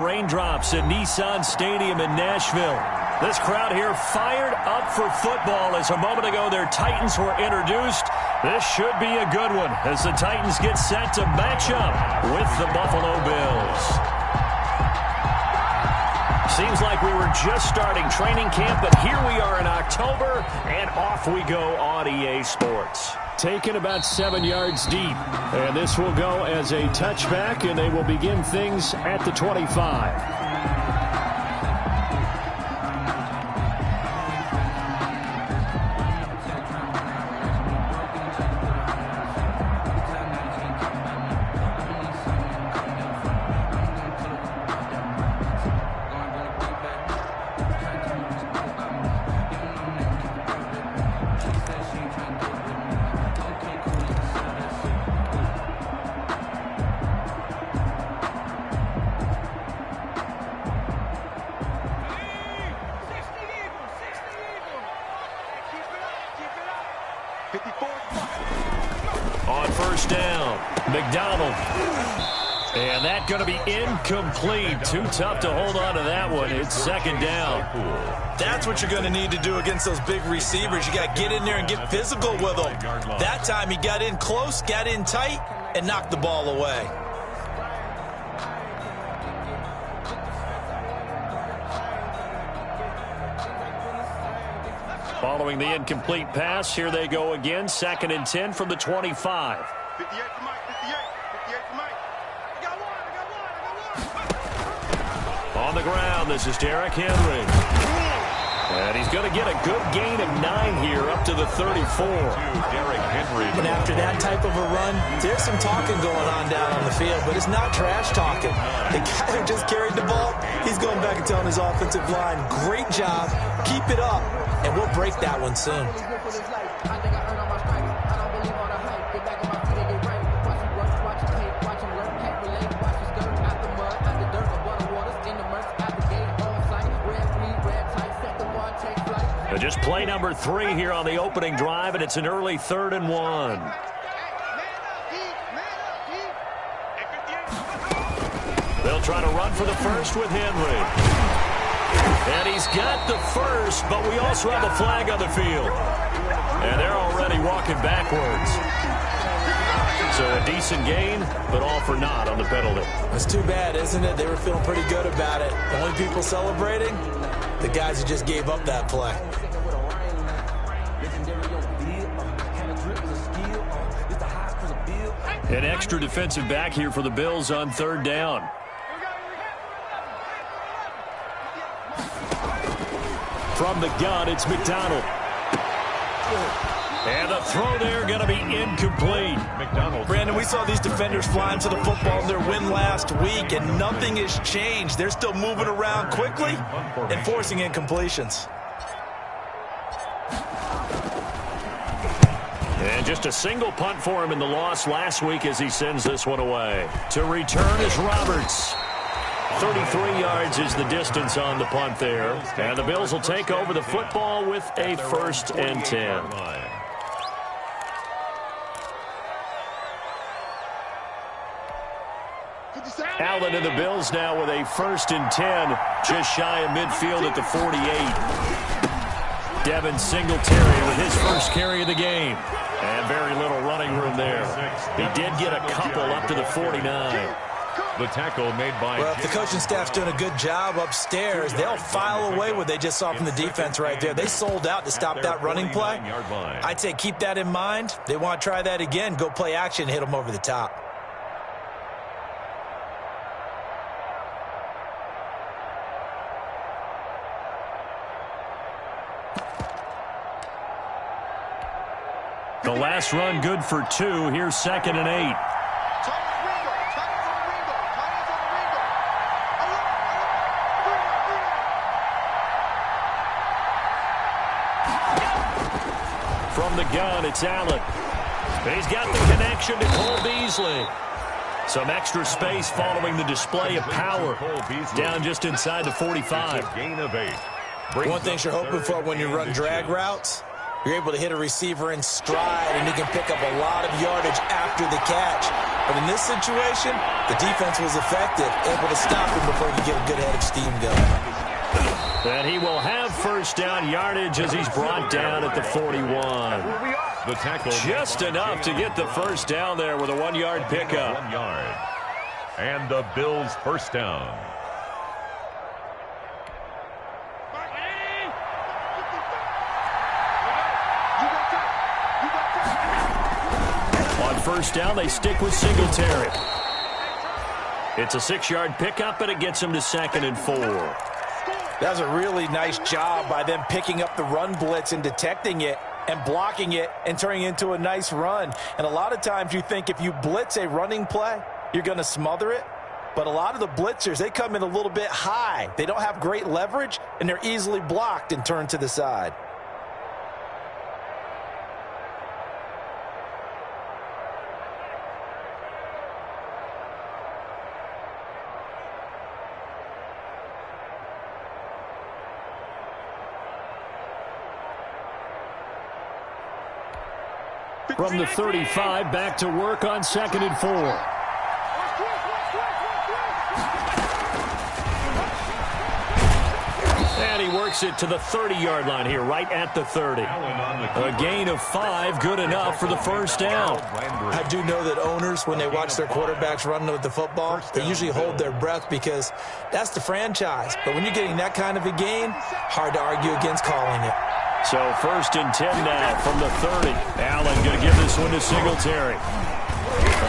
Raindrops at Nissan Stadium in Nashville. This crowd here fired up for football as a moment ago their Titans were introduced. This should be a good one as the Titans get set to match up with the Buffalo Bills. Seems like we were just starting training camp, but here we are in October, and off we go on EA Sports. Taken about 7 yards deep, and this will go as a touchback, and they will begin things at the 25. On first down, McDonald. And that's going to be incomplete. Too tough to hold on to that one. It's second down. That's what you're going to need to do against those big receivers. You got to get in there and get physical with them. That time he got in close, got in tight, and knocked the ball away. Following the incomplete pass, here they go again. 2nd and 10 from the 25. 58 for Mike, 58 for Mike. I got one. On the ground, this is Derrick Henry. And he's going to get a good gain of 9 here up to the 34. Derrick Henry. And after that type of a run, there's some talking going on down on the field, but it's not trash talking. The guy who just carried the ball, he's going back and telling his offensive line, great job, keep it up, and we'll break that one soon. Just play number 3 here on the opening drive, and it's an early 3rd and 1. They'll try to run for the first with Henry. And he's got the first, but we also have a flag on the field. And they're already walking backwards. So a decent gain, but all for naught on the penalty. It's too bad, isn't it? They were feeling pretty good about it. The only people celebrating, the guys who just gave up that play. An extra defensive back here for the Bills on 3rd down. From the gun, it's McDonald. And the throw there going to be incomplete. McDonald. Brandon, we saw these defenders flying to the football in their win last week, and nothing has changed. They're still moving around quickly and forcing incompletions. And just a single punt for him in the loss last week as he sends this one away. To return is Roberts. 33 yards is the distance on the punt there. And the Bills will take over the football with a 1st and 10. Allen and the Bills now with a 1st and 10. Just shy of midfield at the 48. Devin Singletary with his first carry of the game. And very little running room there. He did get a couple up to the 49. The tackle made by... Well, if the coaching staff's doing a good job upstairs, they'll file away what they just saw from the defense right there. They sold out to stop that running play. I'd say keep that in mind. They want to try that again. Go play action, hit them over the top. The last run good for 2. Here's 2nd and 8. From the gun, it's Allen. He's got the connection to Cole Beasley. Some extra space following the display of power. Down just inside the 45. Gain of 8. One thing you're hoping for when you run drag routes, you're able to hit a receiver in stride, and you can pick up a lot of yardage after the catch. But in this situation, the defense was effective, able to stop him before he could get a good head of steam going. And he will have first down yardage as he's brought down at the 41. The tackle just enough to get the first down there with a 1-yard pickup. 1 yard. And the Bills first down. On first down, they stick with Singletary. It's a 6-yard pickup, and it gets him to 2nd and 4. That was a really nice job by them picking up the run blitz and detecting it and blocking it and turning it into a nice run. And a lot of times you think if you blitz a running play, you're going to smother it. But a lot of the blitzers, they come in a little bit high. They don't have great leverage, and they're easily blocked and turned to the side. From the 35, back to work on 2nd and 4. And he works it to the 30-yard line here, right at the 30. A gain of 5, good enough for the first down. I do know that owners, when they watch their quarterbacks run with the football, they usually hold their breath because that's the franchise. But when you're getting that kind of a gain, hard to argue against calling it. So 1st and 10 now from the 30. Allen going to give this one to Singletary.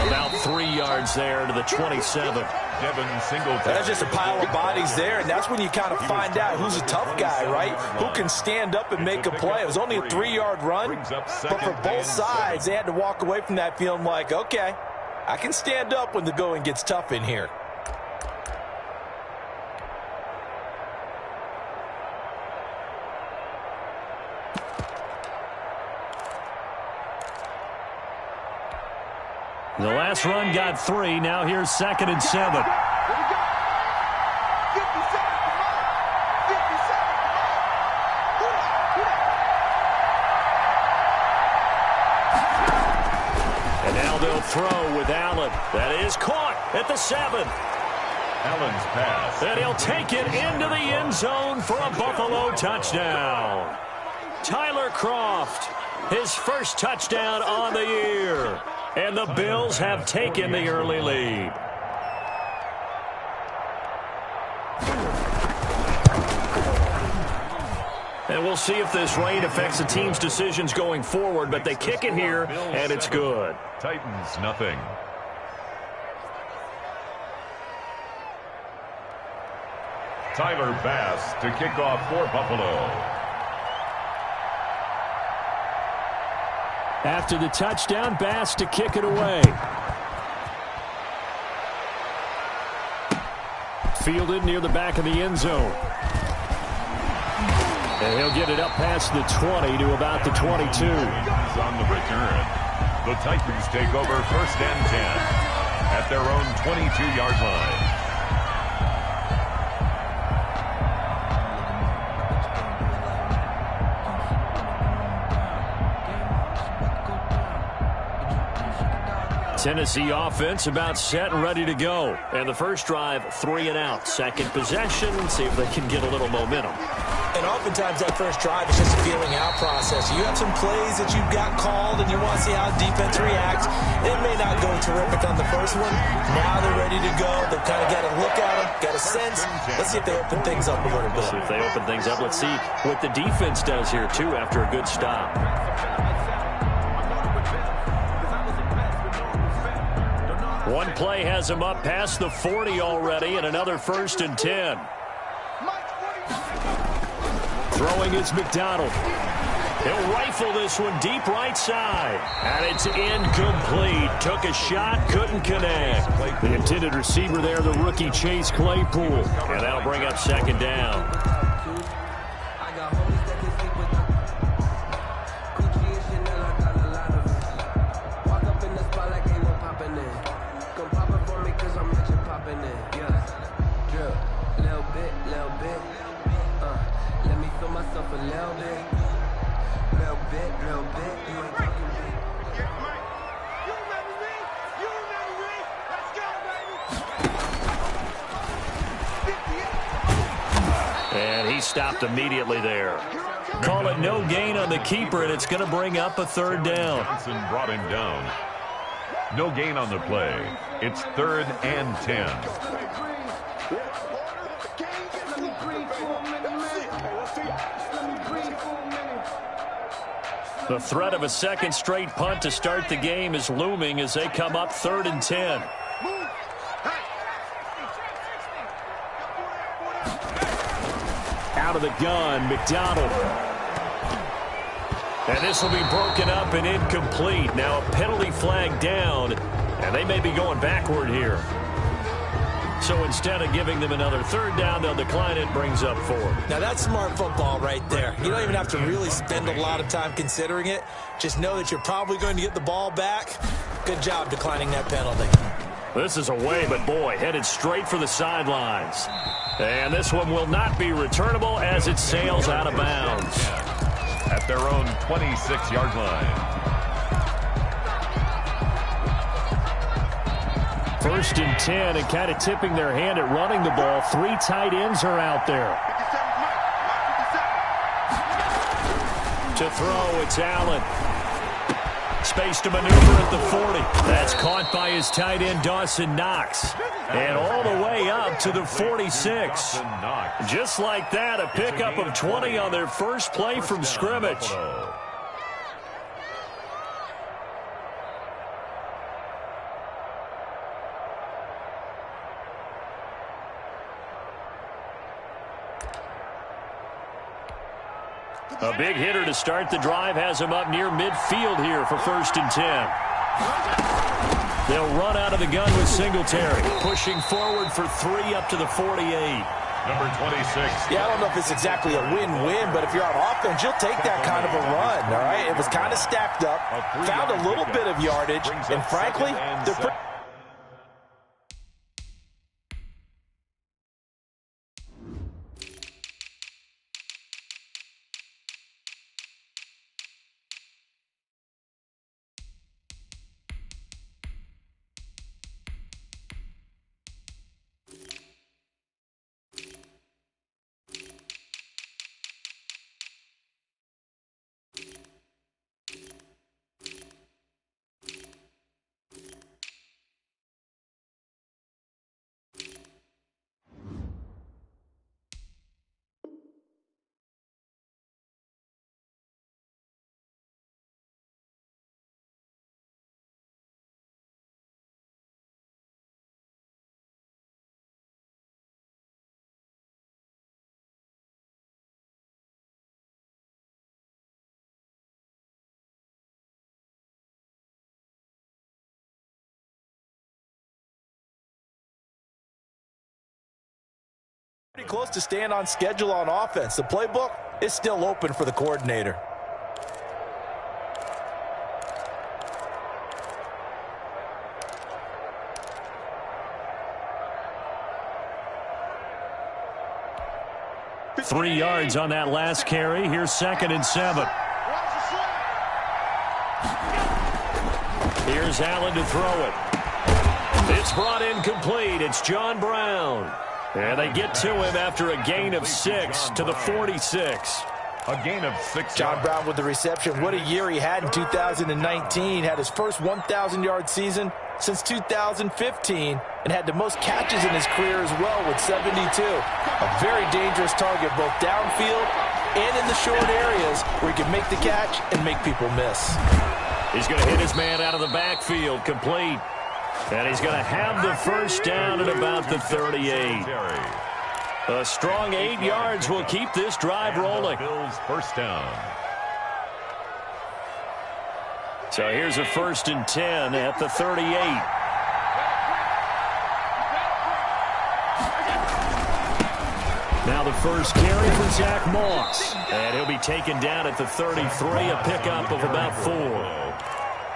About 3 yards there to the 27. Devin Singletary. That's just a pile of bodies there, and that's when you kind of find out who's a tough guy, right? Who can stand up and make a play. It was only a 3-yard run, but for both sides, they had to walk away from that feeling like, okay, I can stand up when the going gets tough in here. The last run got 3. Now here's 2nd and 7. And now they'll throw with Allen. That is caught at the 7. Allen's pass. And he'll take it into the end zone for a Buffalo touchdown. Tyler Kroft, his first touchdown on the year. And the Bills have taken the early lead. And we'll see if this rain affects the team's decisions going forward, but they kick it here, and it's good. Titans, nothing. Tyler Bass to kick off for Buffalo. After the touchdown, Bass to kick it away. Fielded near the back of the end zone. And he'll get it up past the 20 to about the 22. He's on the return. The Titans take over 1st and 10 at their own 22-yard line. Tennessee offense about set and ready to go. And the first drive, 3 and out. Second possession, see if they can get a little momentum. And oftentimes that first drive is just a feeling out process. You have some plays that you've got called and you want to see how defense reacts. It may not go terrific on the first one. Now they're ready to go. They've kind of got a look at them, got a sense. Let's see if they open things up a little bit. See if they open things up. Let's see what the defense does here, too, after a good stop. One play has him up past the 40 already, and another 1st and 10. Throwing is McDonald. He'll rifle this one deep right side. And it's incomplete. Took a shot, couldn't connect. The intended receiver there, the rookie Chase Claypool. And that'll bring up 2nd down. And he stopped immediately there. Call it no gain on the keeper, and it's going to bring up a third down. Johnson brought him down. No gain on the play. It's 3rd and 10. The threat of a second straight punt to start the game is looming as they come up 3rd and 10. Out of the gun, McDonald. And this will be broken up and incomplete. Now a penalty flag down, and they may be going backward here. So instead of giving them another third down, they'll decline it, brings up 4. Now that's smart football right there. You don't even have to really spend a lot of time considering it. Just know that you're probably going to get the ball back. Good job declining that penalty. This is away, but boy, headed straight for the sidelines. And this one will not be returnable as it sails out of bounds. At their own 26-yard line. 1st and 10, and kind of tipping their hand at running the ball. 3 tight ends are out there. To throw, it's Allen. Space to maneuver at the 40. That's caught by his tight end, Dawson Knox. And all the way up to the 46. Just like that, a pickup of 20 on their first play from scrimmage. A big hitter to start the drive has him up near midfield here for 1st and 10. They'll run out of the gun with Singletary, pushing forward for 3 up to the 48. Number 26. Yeah, I don't know if it's exactly a win-win, but if you're on offense, you'll take that kind of a run, all right? It was kind of stacked up, found a little bit of yardage, and frankly, they're pretty... Pretty close to staying on schedule on offense. The playbook is still open for the coordinator. Three yards on that last carry. Here's 2nd and 7. Here's Allen to throw it. It's brought in complete. It's John Brown. And they get to him after a gain of 6 to the 46. A gain of 6. John Brown with the reception. What a year he had in 2019. Had his first 1,000-yard season since 2015 and had the most catches in his career as well with 72. A very dangerous target both downfield and in the short areas where he can make the catch and make people miss. He's going to hit his man out of the backfield, complete. And he's going to have the first down at about the 38. A strong 8 yards will keep this drive rolling. Bills first down. So here's a 1st and 10 at the 38. Now the first carry for Zach Moss. And he'll be taken down at the 33, a pickup of about 4.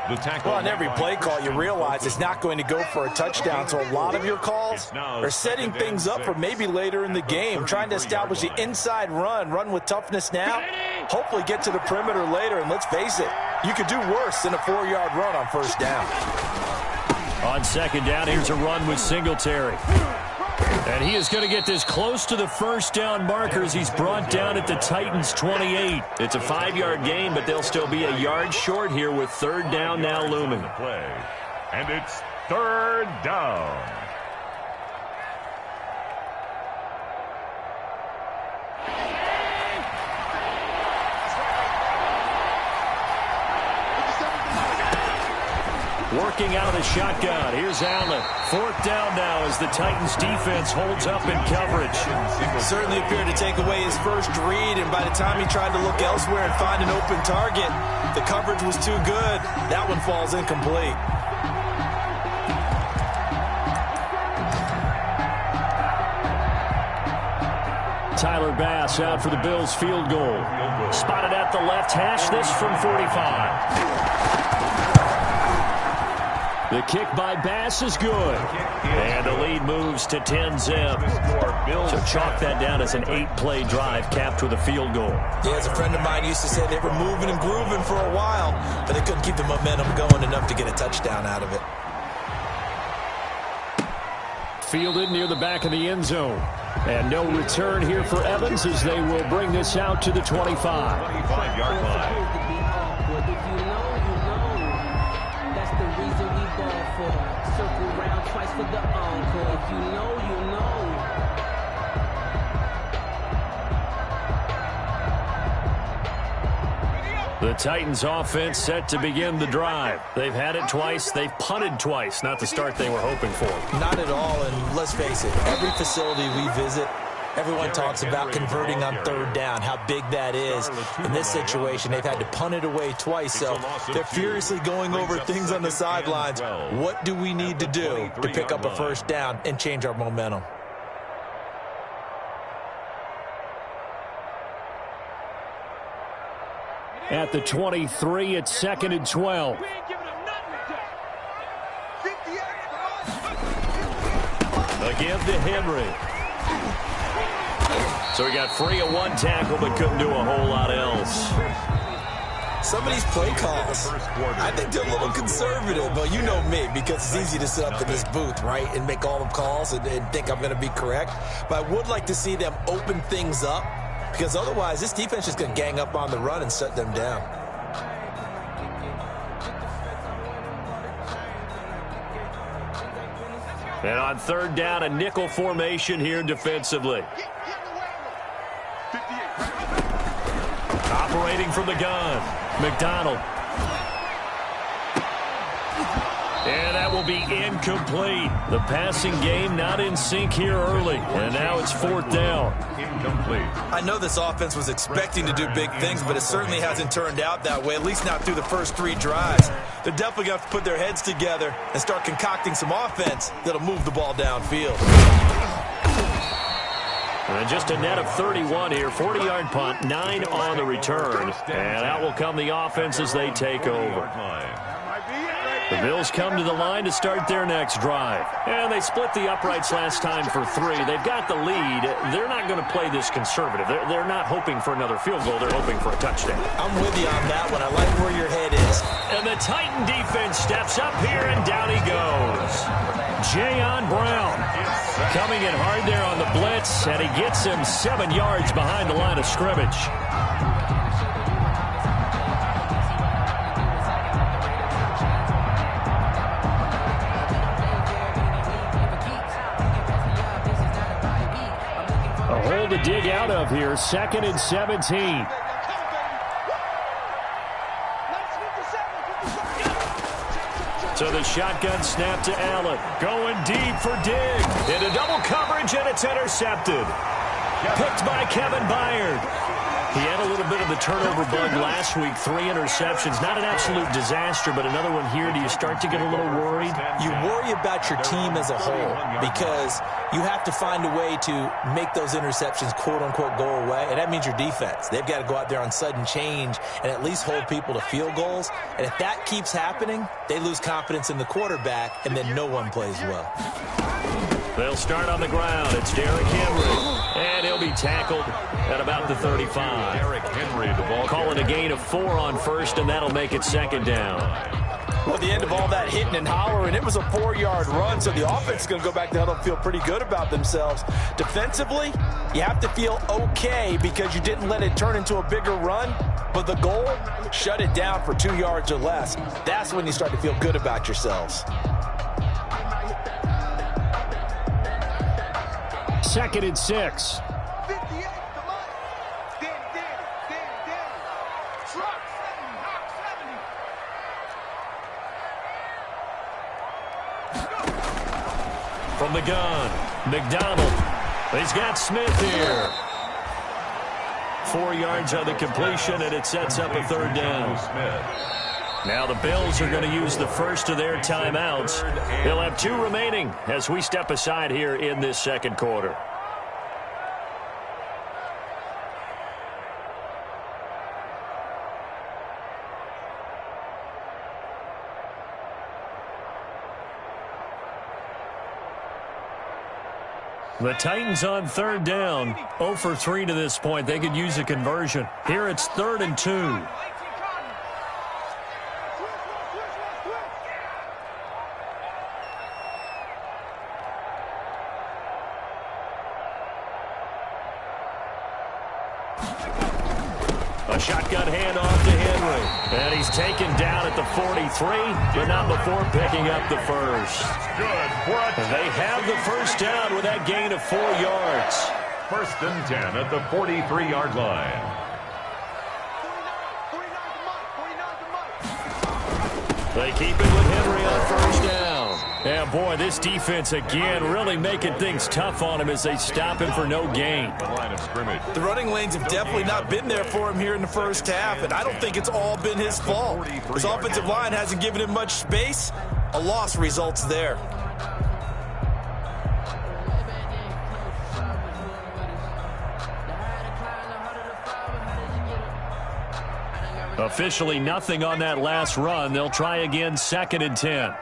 Well, on every play call, you realize it's not going to go for a touchdown, so a lot of your calls are setting things up for maybe later in the game, trying to establish the inside run with toughness now, hopefully get to the perimeter later, and let's face it, you could do worse than a 4-yard run on first down. On 2nd down, here's a run with Singletary. And he is going to get this close to the first down markers. He's brought down at the Titans' 28. It's a 5-yard gain, but they'll still be a yard short here with third down now looming. And it's third down. Working out of the shotgun. Here's Allen. Fourth down now as the Titans defense holds up in coverage. Certainly appeared to take away his first read, and by the time he tried to look elsewhere and find an open target, the coverage was too good. That one falls incomplete. Tyler Bass out for the Bills field goal. Spotted at the left hash, this from 45. The kick by Bass is good. And the lead moves to 10-zip. So chalk that down as an 8-play drive capped with a field goal. Yeah, as a friend of mine used to say, they were moving and grooving for a while, but they couldn't keep the momentum going enough to get a touchdown out of it. Fielded near the back of the end zone. And no return here for Evans as they will bring this out to the 25. 25-yard line. For the encore, if you know, you know. The Titans offense set to begin the drive. They've had it twice. They've punted twice. Not the start they were hoping for. Not at all, and let's face it, every facility we visit, everyone talks about converting on third down, how big that is. In this situation, they've had to punt it away twice, so they're furiously going over things on the sidelines. What do we need to do to pick up a first down and change our momentum? At the 23, it's 2nd and 12. A give to Henry. So he got free of one tackle, but couldn't do a whole lot else. Some of these play calls, I think they're a little conservative, but you know me, because it's easy to sit up in this booth, right, and make all the calls and think I'm going to be correct. But I would like to see them open things up, because otherwise this defense is going to gang up on the run and shut them down. And on third down, a nickel formation here defensively. Operating from the gun, McDonald. And that will be incomplete. The passing game not in sync here early. And now it's fourth down. Incomplete. I know this offense was expecting to do big things, but it certainly hasn't turned out that way, at least not through the first 3 drives. They're definitely going to have to put their heads together and start concocting some offense that'll move the ball downfield. And just a net of 31 here. 40-yard punt, 9 on the return. And out will come the offense as they take over. The Bills come to the line to start their next drive. And they split the uprights last time for 3. They've got the lead. They're not going to play this conservative. They're not hoping for another field goal. They're hoping for a touchdown. I'm with you on that one. I like where your head is. And the Titan defense steps up here, and down he goes. Jayon Brown coming in hard there on the blitz, and he gets him 7 yards behind the line of scrimmage. A hole to dig out of here, 2nd and 17. So the shotgun snap to Allen. Going deep for Diggs. Into double coverage, and it's intercepted. Picked by Kevin Byard. He had a little bit of the turnover bug last week. 3 interceptions. Not an absolute disaster, but another one here. Do you start to get a little worried? You worry about your team as a whole because you have to find a way to make those interceptions, quote-unquote, go away, and that means your defense. They've got to go out there on sudden change and at least hold people to field goals, and if that keeps happening, they lose confidence in the quarterback, and then no one plays well. They'll start on the ground. It's Derrick Henry. And he'll be tackled at about the 35. Derrick Henry, the ball. Calling a gain of 4 on first, and that'll make it 2nd down. Well, the end of all that hitting and hollering, it was a 4-yard run, so the offense is going to go back to huddle and feel pretty good about themselves. Defensively, you have to feel okay because you didn't let it turn into a bigger run, but the goal, shut it down for 2 yards or less. That's when you start to feel good about yourselves. 2nd and 6. From the gun, McDonald. He's got Smith here. 4 yards on the completion, and it sets up a 3rd down. Now the Bills are going to use the first of their timeouts. They'll have 2 remaining as we step aside here in this 2nd quarter. The Titans on 3rd down, 0 for 3 to this point. They could use a conversion. Here it's 3rd and 2. A shotgun handoff to Henry. And he's taken down at the 43, but not before picking up the first. Good. They have the first down with that gain of 4 yards. 1st and 10 at the 43-yard line. They keep it with Henry on 1st down. And boy, this defense again really making things tough on him as they stop him for no gain. The line of scrimmage. The running lanes have definitely not been there for him here in the first half, and I don't think it's all been his fault. His offensive line hasn't given him much space. A loss results there. Officially nothing on that last run. They'll try again 2nd and 10.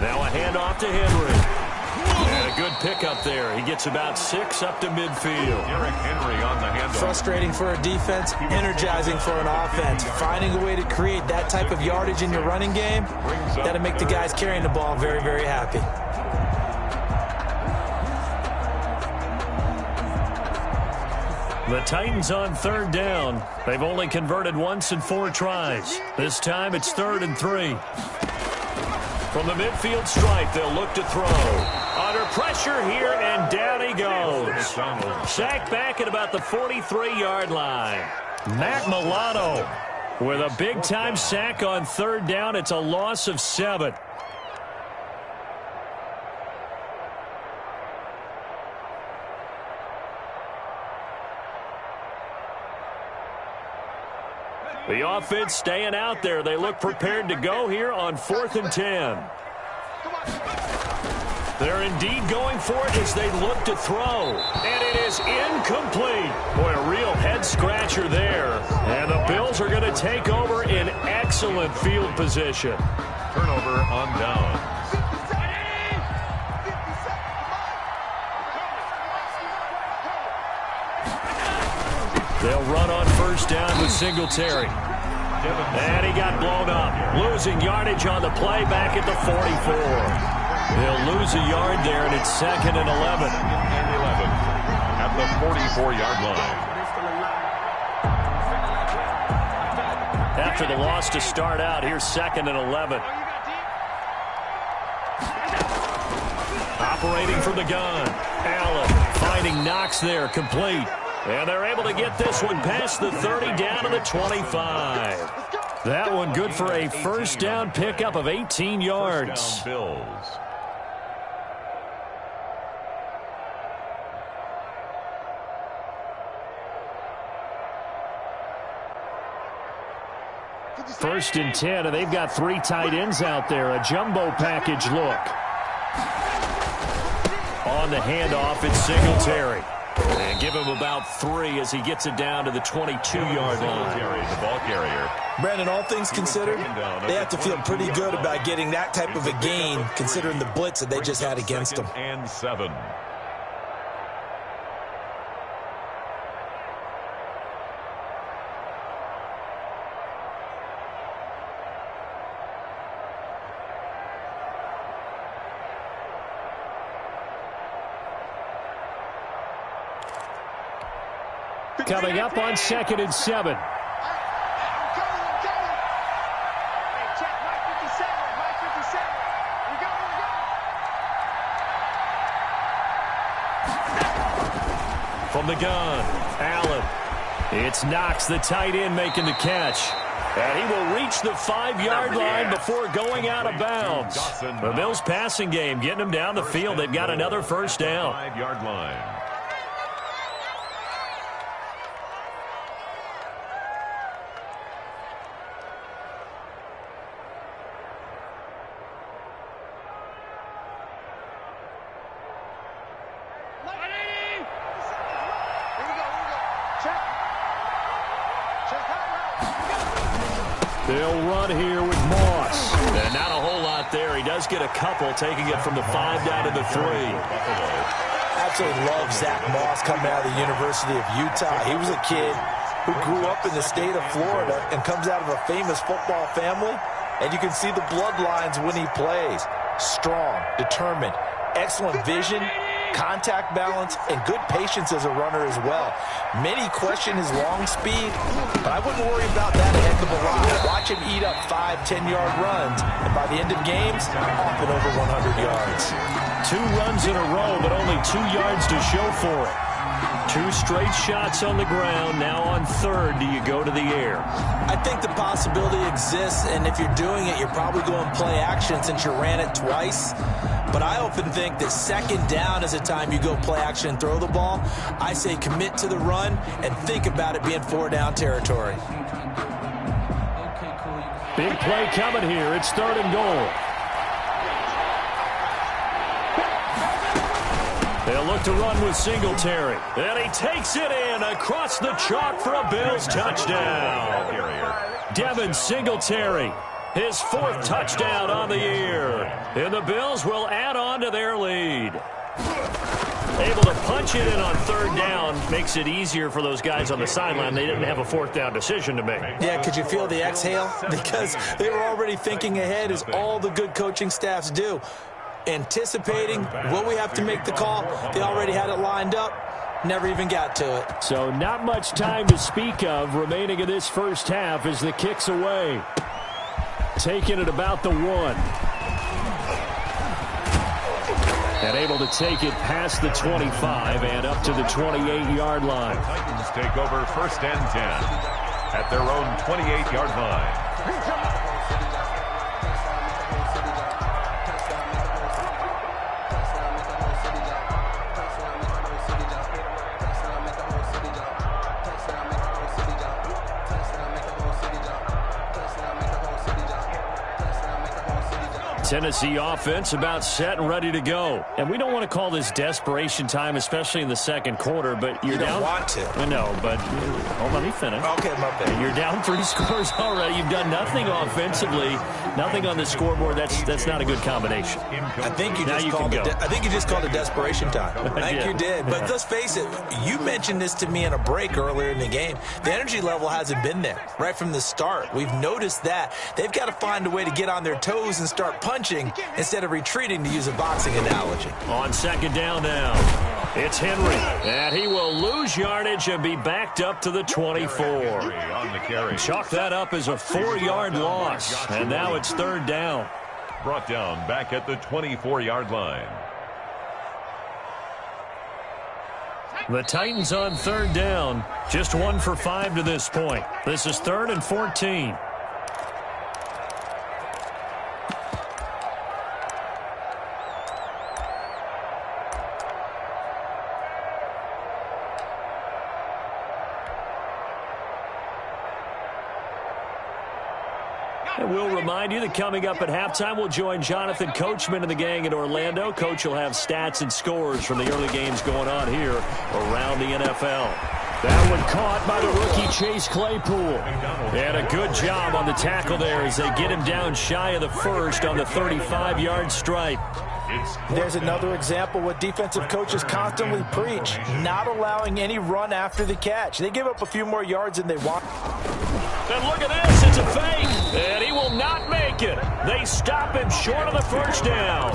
Now a handoff to Henry. And a good pickup there. He gets about 6 up to midfield. Derrick Henry on the handoff. Frustrating for a defense, energizing for an offense. Finding a way to create that type of yardage in your running game, that'll make the guys carrying the ball very, very happy. The Titans on 3rd down. They've only converted once in 4 tries. This time it's 3rd and 3. From the midfield stripe, they'll look to throw. Under pressure here, and down he goes. Sacked back at about the 43-yard line. Matt Milano with a big-time sack on 3rd down. It's a loss of 7. The offense staying out there. They look prepared to go here on 4th and 10. They're indeed going for it as they look to throw. And it is incomplete. Boy, a real head-scratcher there. And the Bills are going to take over in excellent field position. Turnover on down. They'll run on 1st down with Singletary. And he got blown up. Losing yardage on the play back at the 44. They'll lose a yard there, and it's 2nd and 11. And 11 at the 44-yard line. After the loss to start out, here's 2nd and 11. Operating from the gun. Allen finding Knox there, complete. And they're able to get this one past the 30 down to the 25. That one good for a 1st down pickup of 18 yards. Bills. First and 10, and they've got 3 tight ends out there. A jumbo package look. On the handoff, it's Singletary. And give him about 3 as he gets it down to the 22-yard line. The ball carrier. Brandon, all things considered, they have to feel pretty good about getting that type of a gain, considering the blitz that they just had against them. 2nd and 7. coming up on 2nd and 7. I'm coming. Hey, check Mike 57. Mike 57. We go. From the gun, Allen. It's Knox, the tight end, making the catch. And he will reach the 5-yard line before going out of bounds. The Bills passing game getting them down the field. They've got another first down. 5-yard line. They'll run here with Moss. And not a whole lot there. He does get a couple, taking it from the 5 down to the 3. Absolutely love Zach Moss coming out of the University of Utah. He was a kid who grew up in the state of Florida and comes out of a famous football family. And you can see the bloodlines when he plays. Strong, determined, excellent vision, contact balance, and good patience as a runner as well. Many question his long speed, but I wouldn't worry about that a heck of a lot. Watch him eat up 5-10-yard runs, and by the end of games, often over 100 yards. 2 runs in a row, but only 2 yards to show for it. 2 straight shots on the ground. Now on 3rd, do you go to the air? I think the possibility exists, and if you're doing it, you're probably going play action since you ran it twice. But I often think that 2nd down is the time you go play action and throw the ball. I say commit to the run and think about it being 4-down territory. Big play coming here. It's 3rd and goal. They'll look to run with Singletary. And he takes it in across the chalk for a Bills touchdown. Devin Singletary, his 4th touchdown on the year. And the Bills will add on to their lead. Able to punch it in on 3rd down makes it easier for those guys on the sideline. They didn't have a 4th down decision to make. Yeah, could you feel the exhale? Because they were already thinking ahead, as all the good coaching staffs do. Anticipating, will we have to make the call? They already had it lined up. Never even got to it. So not much time to speak of remaining in this first half as the kick's away. Taking it about the 1. And able to take it past the 25 and up to the 28-yard line. The Titans take over 1st and 10 at their own 28-yard line. Tennessee offense about set and ready to go. And we don't want to call this desperation time, especially in the 2nd quarter, but you're down. You don't want to. I know, but hold on, let me finish. Okay, my bad. You're down 3 scores already. You've done nothing offensively, nothing on the scoreboard. That's not a good combination. I think you just called it desperation time. I think you did. But let's face it, you mentioned this to me in a break earlier in the game. The energy level hasn't been there right from the start. We've noticed that. They've got to find a way to get on their toes and start punching instead of retreating, to use a boxing analogy. On 2nd down now, it's Henry, and he will lose yardage and be backed up to the 24. On the carry. Chalk that up as a 4-yard loss, and now it's 3rd down. Brought down back at the 24-yard line. The Titans on 3rd down, just 1 for 5 to this point. This is 3rd and 14. And we'll remind you that coming up at halftime, we'll join Jonathan Coachman and the gang in Orlando. Coach will have stats and scores from the early games going on here around the NFL. That one caught by the rookie Chase Claypool. And a good job on the tackle there as they get him down shy of the 1st on the 35-yard stripe. There's another example what defensive coaches constantly preach, not allowing any run after the catch. They give up a few more yards than they want. And look at this, it's a fake. And he will not make it. They stop him short of the first down.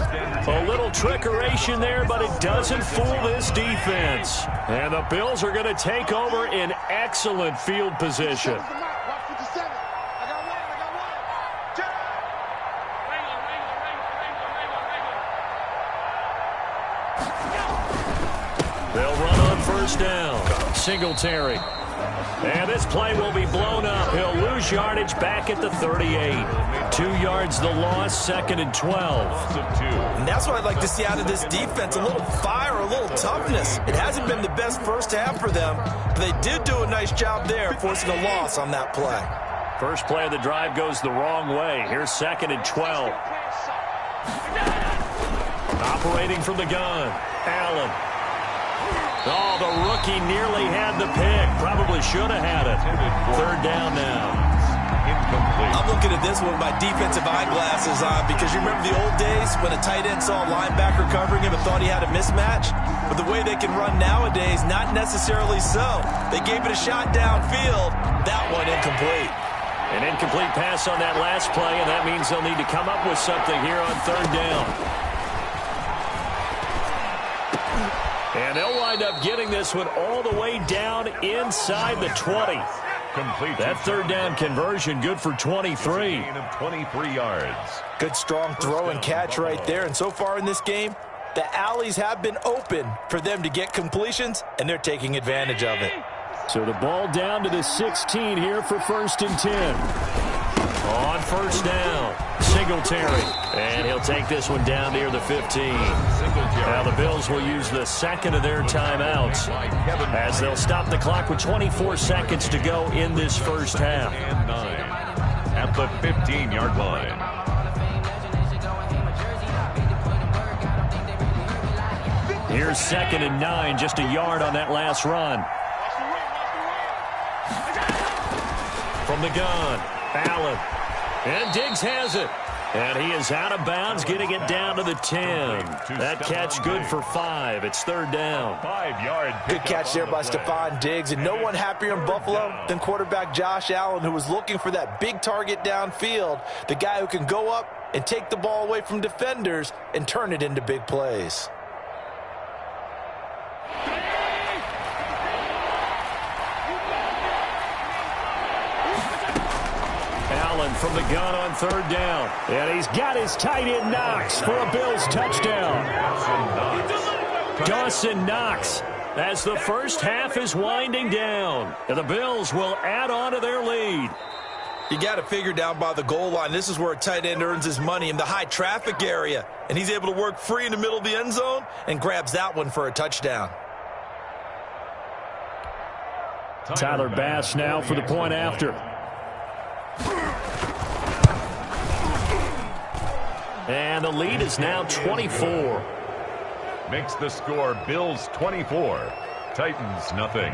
A little trickeration there, but it doesn't fool this defense. And the Bills are going to take over in excellent field position. They'll run on first down. Singletary. And this play will be blown up. He'll lose yardage back at the 38. 2 yards the loss, 2nd and 12. And that's what I'd like to see out of this defense, a little fire, a little toughness. It hasn't been the best first half for them, but they did do a nice job there, forcing a loss on that play. First play of the drive goes the wrong way. Here's 2nd and 12. Operating from the gun, Allen. Oh, the rookie nearly had the pick. Probably should have had it. 3rd down now. Incomplete. I'm looking at this with my defensive eyeglasses on because you remember the old days when a tight end saw a linebacker covering him and thought he had a mismatch? But the way they can run nowadays, not necessarily so. They gave it a shot downfield. That one incomplete. An incomplete pass on that last play, and that means they'll need to come up with something here on 3rd down. And they'll wind up getting this one all the way down inside the 20. Complete. That 3rd down conversion good for 23. Gain of 23 yards. Good strong throw and catch right there. And so far in this game, the alleys have been open for them to get completions, and they're taking advantage of it. So the ball down to the 16 here for 1st and 10. On 1st down, Singletary. And he'll take this one down near the 15. Now the Bills will use the 2nd of their timeouts as they'll stop the clock with 24 seconds to go in this first half. And 9 at the 15-yard line. Here's 2nd and 9, just a yard on that last run. From the gun, Allen. And Diggs has it. And he is out of bounds, getting it down to the 10. That catch good for 5. It's 3rd down. 5-yard. Good catch there by Stephon Diggs. And no one happier in Buffalo than quarterback Josh Allen, who was looking for that big target downfield, the guy who can go up and take the ball away from defenders and turn it into big plays. Allen from the gun on 3rd down. And he's got his tight end Knox for a Bills touchdown. Dawson Knox as the first half is winding down. And the Bills will add on to their lead. You got to figure down by the goal line. This is where a tight end earns his money, in the high traffic area. And he's able to work free in the middle of the end zone and grabs that one for a touchdown. Tyler Bass now for the point after. And the lead is now 24. Makes the score Bills 24, Titans nothing.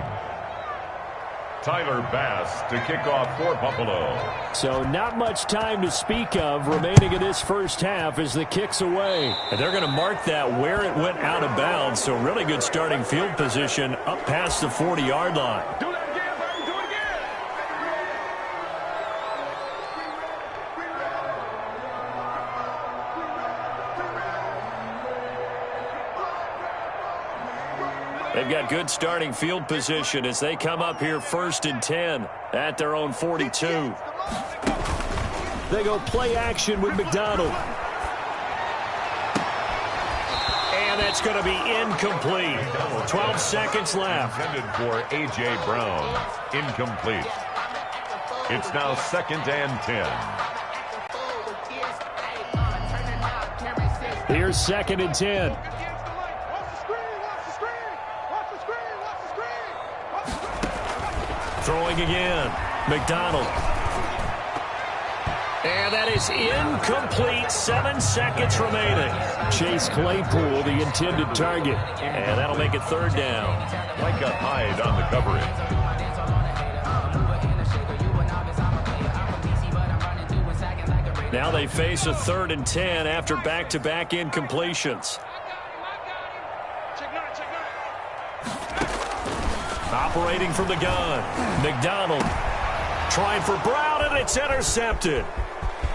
Tyler Bass to kick off for Buffalo. So not much time to speak of remaining in this first half as the kick's away. And they're going to mark that where it went out of bounds. So really good starting field position up past the 40-yard line. They've got good starting field position as they come up here 1st and 10 at their own 42. They go play action with McDonald. And that's going to be incomplete. 12 seconds left. Intended for A.J. Brown. Incomplete. It's now 2nd and 10. Here's 2nd and 10. Throwing again. McDonald. And that is incomplete. 7 seconds remaining. Chase Claypool, the intended target. And that'll make it 3rd down. Micah Hyde on the coverage. Now they face a 3rd and 10 after back-to-back incompletions. Operating from the gun, McDonald. Trying for Brown, and it's intercepted.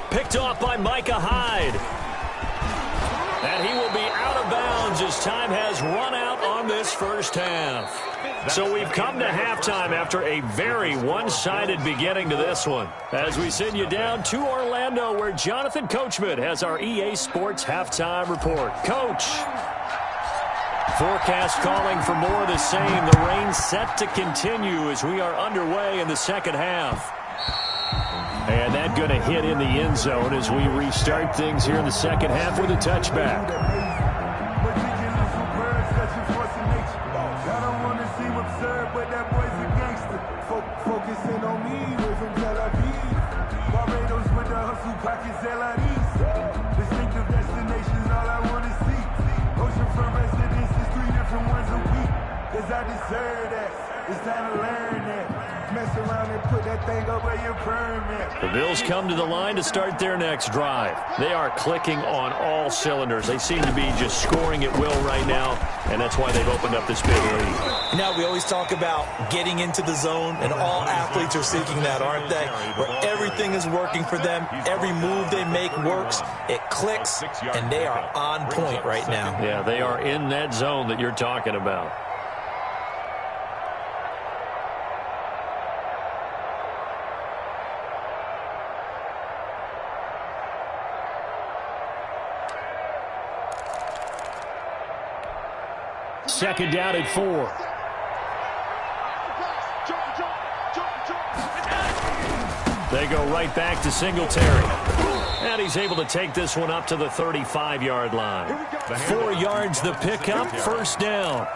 Picked off by Micah Hyde. And he will be out of bounds as time has run out on this first half. So we've come to halftime after a very one-sided beginning to this one. As we send you down to Orlando, where Jonathan Coachman has our EA Sports Halftime Report. Coach. Forecast calling for more of the same. The rain set to continue as we are underway in the second half. And that going to hit in the end zone as we restart things here in the second half with a touchback. Distinctive destinations, all I want to see. Oceanfront residences, 3 different ones a week. 'Cause I deserve that. It's time to learn that. Mess around and put that thing over your permit. The Bills come to the line to start their next drive. They are clicking on all cylinders. They seem to be just scoring at will right now, and that's why they've opened up this big lead. Now, we always talk about getting into the zone, and all athletes are seeking that, aren't they? Where everything is working for them. Every move they make works. It clicks, and they are on point right now. Yeah, they are in that zone that you're talking about. Second down at 4. They go right back to Singletary. And he's able to take this one up to the 35-yard line. 4 yards the pickup, first down.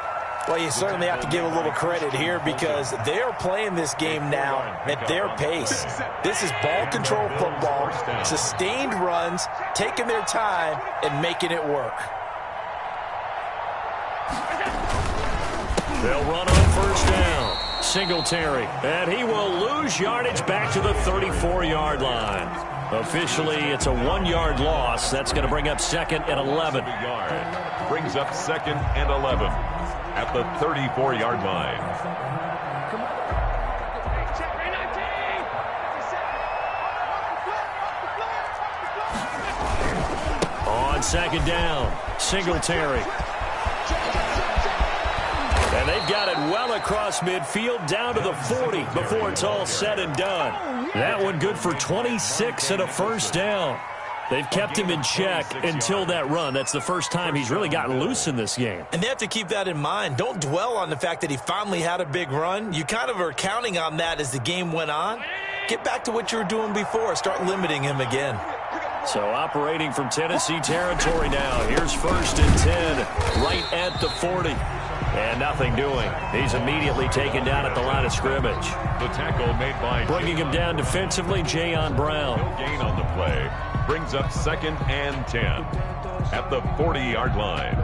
Well, you certainly have to give a little credit here because they are playing this game now at their pace. This is ball control football, sustained runs, taking their time, and making it work. They'll run on first down. Singletary. And he will lose yardage back to the 34-yard line. Officially, it's a 1-yard loss. That's going to bring up second and 11. Brings up second and 11 at the 34-yard line. On second down, Singletary. And they've got it well across midfield down to the 40 before it's all said and done. That one good for 26 and a first down. They've kept him in check until that run. That's the first time he's really gotten loose in this game. And they have to keep that in mind. Don't dwell on the fact that he finally had a big run. You kind of are counting on that as the game went on. Get back to what you were doing before. Start limiting him again. So operating from Tennessee territory now. Here's first and 10 right at the 40. And nothing doing. He's immediately taken down at the line of scrimmage. The tackle made by bringing him down defensively, Jayon Brown. No gain on the play. Brings up second and 10 at the 40-yard line.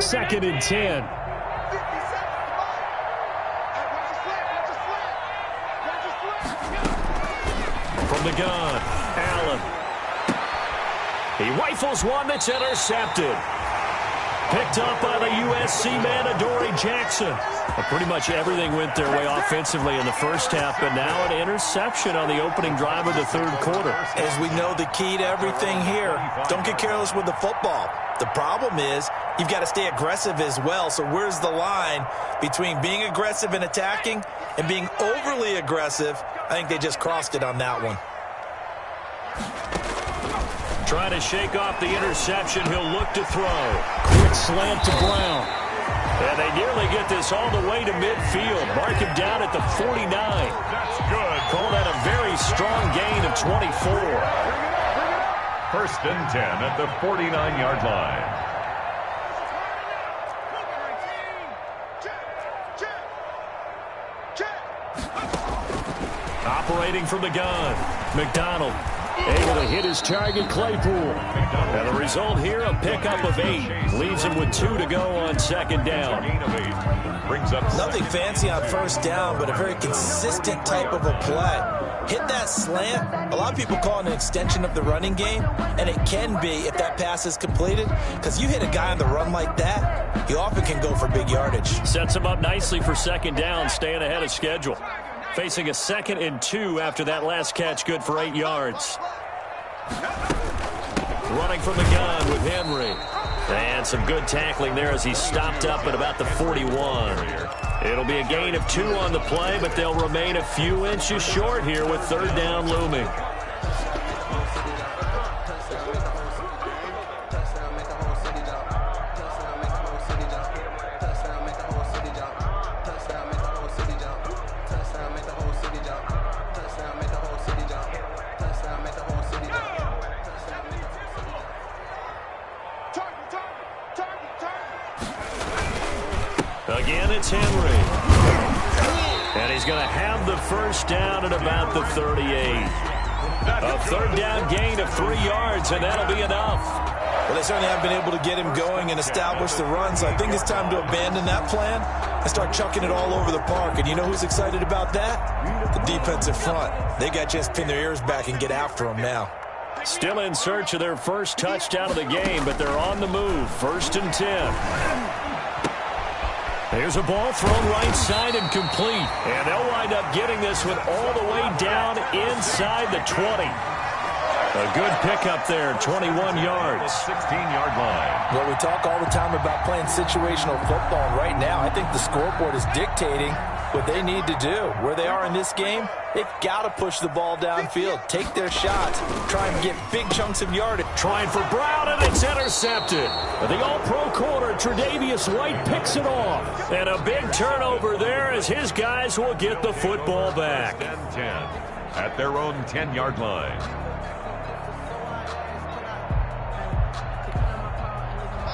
Second and 10. From the gun, Allen. He rifles one that's intercepted. Picked up by the USC man, Adoree Jackson. Pretty much everything went their way offensively in the first half, but now an interception on the opening drive of the third quarter. As we know, the key to everything here, don't get careless with the football. The problem is you've got to stay aggressive as well. So where's the line between being aggressive and attacking and being overly aggressive? I think they just crossed it on that one. Trying to shake off the interception. He'll look to throw. Quick slant to Brown. And they nearly get this all the way to midfield. Mark him down at the 49. That's good. Call that a very strong gain of 24. First and 10 at the 49-yard line. Operating from the gun, McDonald. Able to hit his target, Claypool. And the result here, a pickup of 8. Leaves him with 2 to go on second down. Nothing fancy on first down, but a very consistent type of a play. Hit that slant. A lot of people call it an extension of the running game, and it can be if that pass is completed, because you hit a guy on the run like that, he often can go for big yardage. Sets him up nicely for second down, staying ahead of schedule. Facing a 2nd and 2 after that last catch, good for 8 yards. Running from the gun with Henry. And some good tackling there as he stopped up at about the 41. It'll be a gain of 2 on the play, but they'll remain a few inches short here with third down looming. Again, it's Henry. And he's going to have the first down at about the 38. A third down gain of 3 yards, and that'll be enough. Well, they certainly have been able to get him going and establish the run, so I think it's time to abandon that plan and start chucking it all over the park. And you know who's excited about that? The defensive front. They got to just pin their ears back and get after him now. Still in search of their first touchdown of the game, but they're on the move. 1st and 10. Here's a ball thrown right side and complete. And they'll wind up getting this one all the way down inside the 20. A good pickup there, 21 yards. 16-yard line. Well, we talk all the time about playing situational football, and right now I think the scoreboard is dictating what they need to do. Where they are in this game, they've got to push the ball downfield, take their shots, try and get big chunks of yardage. Trying for Brown, and it's intercepted. The all-pro corner, Tre'Davious White, picks it off. And a big turnover there as his guys will get the football back. 10 at their own 10-yard line.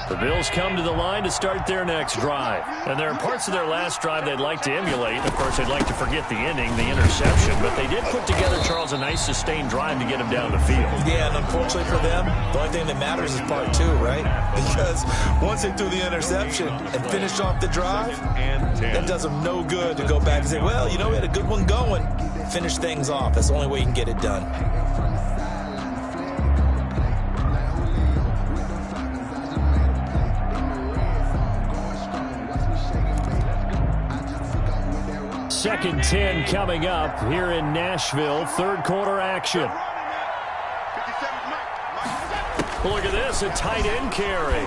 The Bills come to the line to start their next drive. And there are parts of their last drive they'd like to emulate. Of course, they'd like to forget the ending, the interception. But they did put together, Charles, a nice sustained drive to get them down the field. Yeah, and unfortunately for them, the only thing that matters is part 2, right? Because once they threw the interception and finished off the drive, that does them no good to go back and say, well, you know, we had a good one going. Finish things off. That's the only way you can get it done. Second 10 coming up here in Nashville. Third quarter action. Look at this, a tight end carry.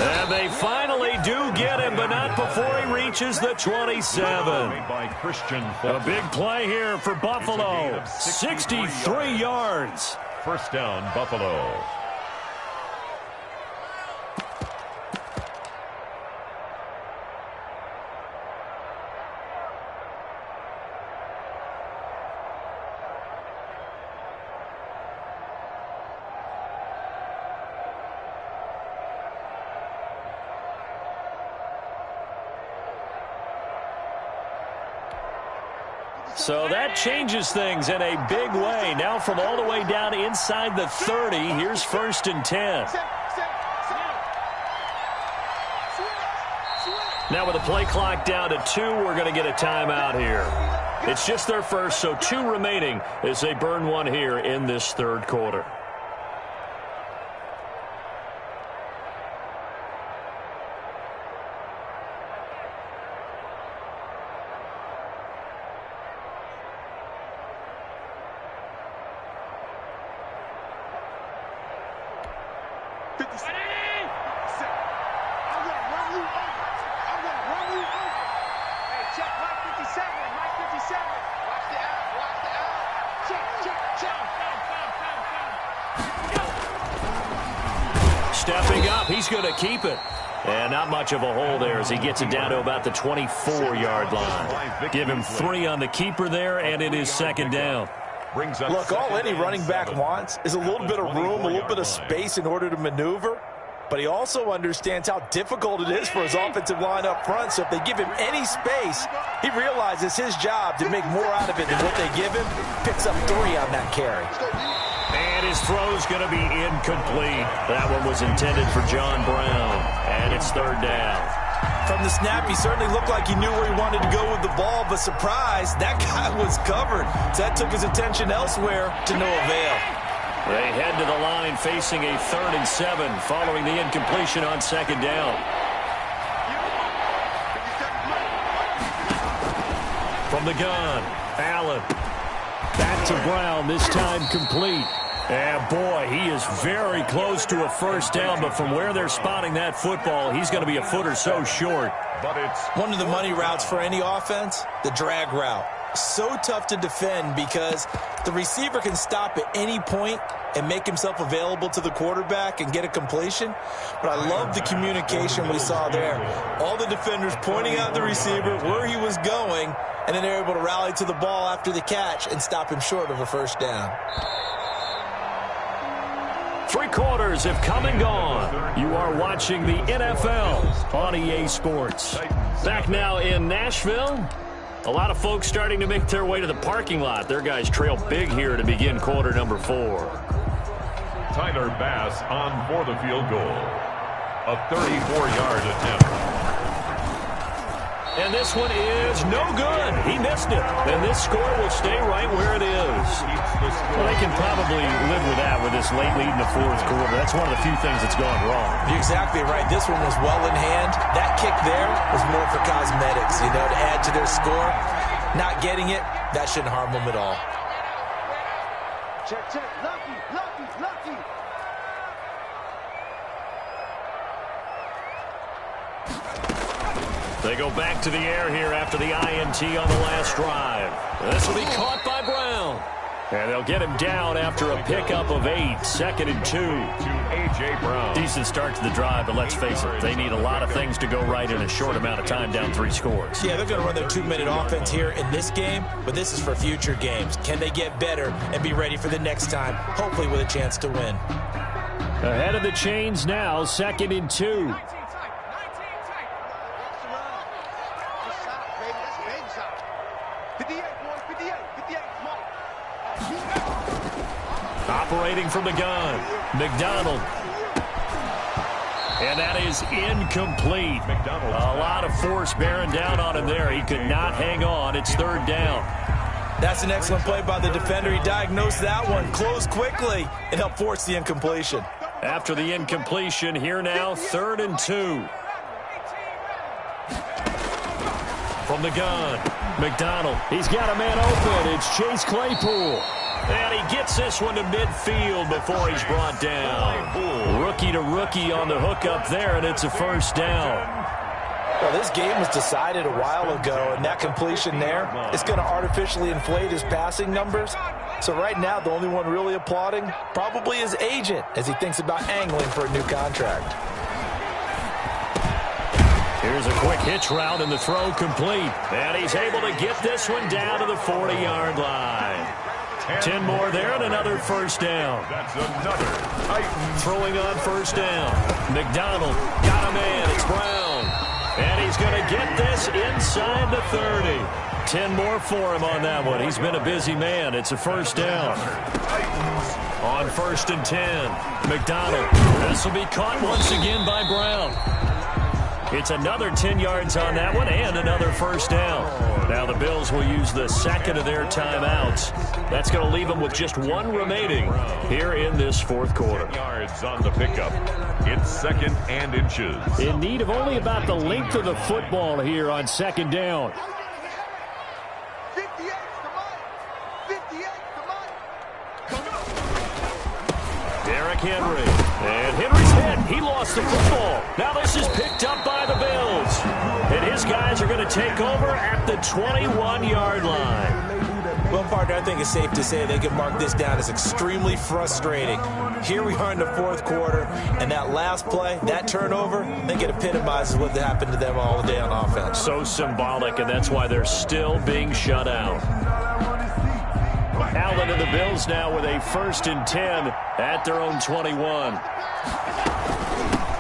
And they finally do get him, but not before he reaches the 27. A big play here for Buffalo. 63 yards. First down, Buffalo. So that changes things in a big way. Now from all the way down inside the 30, here's 1st and 10. Now with the play clock down to 2, we're going to get a timeout here. It's just their first, so 2 remaining as they burn one here in this third quarter. Stepping up, he's going to keep it. And not much of a hole there as he gets it down to about the 24-yard line. Give him 3 on the keeper there, and it is second down. Look, all any running back wants is a little bit of room, a little bit of space in order to maneuver. but he also understands how difficult it is for his offensive line up front. So if they give him any space, he realizes his job to make more out of it than what they give him. Picks up 3 on that carry. And his throw's going to be incomplete. That one was intended for John Brown, and it's 3rd down. From the snap, he certainly looked like he knew where he wanted to go with the ball, but surprise, that guy was covered. So that took his attention elsewhere to no avail. They head to the line facing a 3rd and 7 following the incompletion on 2nd down. From the gun, Allen. Back to Brown, this time complete. And boy, he is very close to a 1st down, but from where they're spotting that football, he's going to be a foot or so short. But it's one of the money routes for any offense, the drag route. So tough to defend because the receiver can stop at any point and make himself available to the quarterback and get a completion. But I love the communication we saw there. All the defenders pointing out the receiver, where he was going, and then they're able to rally to the ball after the catch and stop him short of a 1st down. 3 quarters have come and gone. You are watching the NFL on EA Sports. Back now in Nashville. A lot of folks starting to make their way to the parking lot. Their guys trail big here to begin quarter number 4. Tyler Bass on for the field goal. A 34-yard attempt. And this one is no good. He missed it. And this score will stay right where it is. Well, they can probably live with that with this late lead in the 4th quarter. That's one of the few things that's gone wrong. You're exactly right. This one was well in hand. That kick there was more for cosmetics, to add to their score. Not getting it, that shouldn't harm them at all. Check, check. Lucky. They go back to the air here after the INT on the last drive. This will be caught by Brown. And they'll get him down after a pickup of 8. 2nd and 2. To A.J. Brown. Decent start to the drive, but let's face it, they need a lot of things to go right in a short amount of time, down 3 scores. Yeah, they're going to run their 2-minute offense here in this game, but this is for future games. Can they get better and be ready for the next time, hopefully with a chance to win? Ahead of the chains now, 2nd and 2. Operating from the gun, McDonald. And that is incomplete. McDonald. A lot of force bearing down on him there. He could not hang on. It's 3rd down. That's an excellent play by the defender. He diagnosed that one, closed quickly, and helped force the incompletion. After the incompletion, here now, 3rd and 2. From the gun, McDonald. He's got a man open. It's Chase Claypool. And he gets this one to midfield before he's brought down. Rookie to rookie on the hook up there, and it's a 1st down. Well, this game was decided a while ago, and that completion there is going to artificially inflate his passing numbers. So right now, the only one really applauding probably his agent as he thinks about angling for a new contract. Here's a quick hitch route, and the throw complete. And he's able to get this one down to the 40-yard line. 10 more there and another 1st down. That's another Titans. Throwing on 1st down. McDonald got a man. It's Brown. And he's going to get this inside the 30. 10 more for him on that one. He's been a busy man. It's a 1st down. On 1st and 10. McDonald. This will be caught once again by Brown. It's another 10 yards on that one and another 1st down. Now the Bills will use the 2nd of their timeouts. That's going to leave them with just 1 remaining here in this 4th quarter. Yards on the pickup. It's 2nd and inches. In need of only about the length of the football here on 2nd down. 58 to Mike. 58 to Mike. Derrick Henry. And Henry's hit. He lost the football. Now this is picked up by the Bills. And his guys are going to take over at the 21-yard line. Well, partner, I think it's safe to say they can mark this down as extremely frustrating. Here we are in the 4th quarter, and that last play, that turnover, I think it epitomizes what happened to them all day on offense. So symbolic, and that's why they're still being shut out. Allen and the Bills now with a 1st and 10 at their own 21.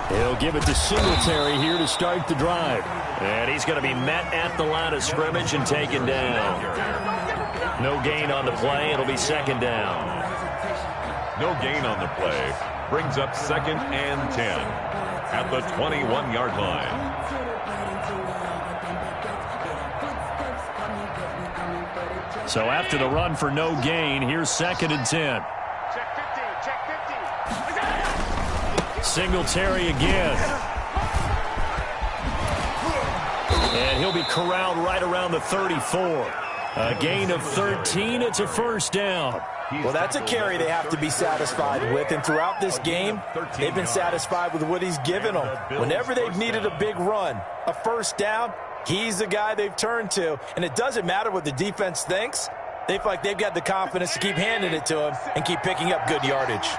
He'll give it to Singletary here to start the drive. And he's going to be met at the line of scrimmage and taken down. No gain on the play. It'll be second down. No gain on the play. Brings up 2nd and 10 at the 21-yard line. So after the run for no gain, here's 2nd and 10. Check 50, check 50. Singletary again. And he'll be corralled right around the 34. A gain of 13. It's a first down. Well, that's a carry they have to be satisfied with. And throughout this game, they've been satisfied with what he's given them. Whenever they've needed a big run, a first down, he's the guy they've turned to. And it doesn't matter what the defense thinks. They feel like they've got the confidence to keep handing it to him and keep picking up good yardage.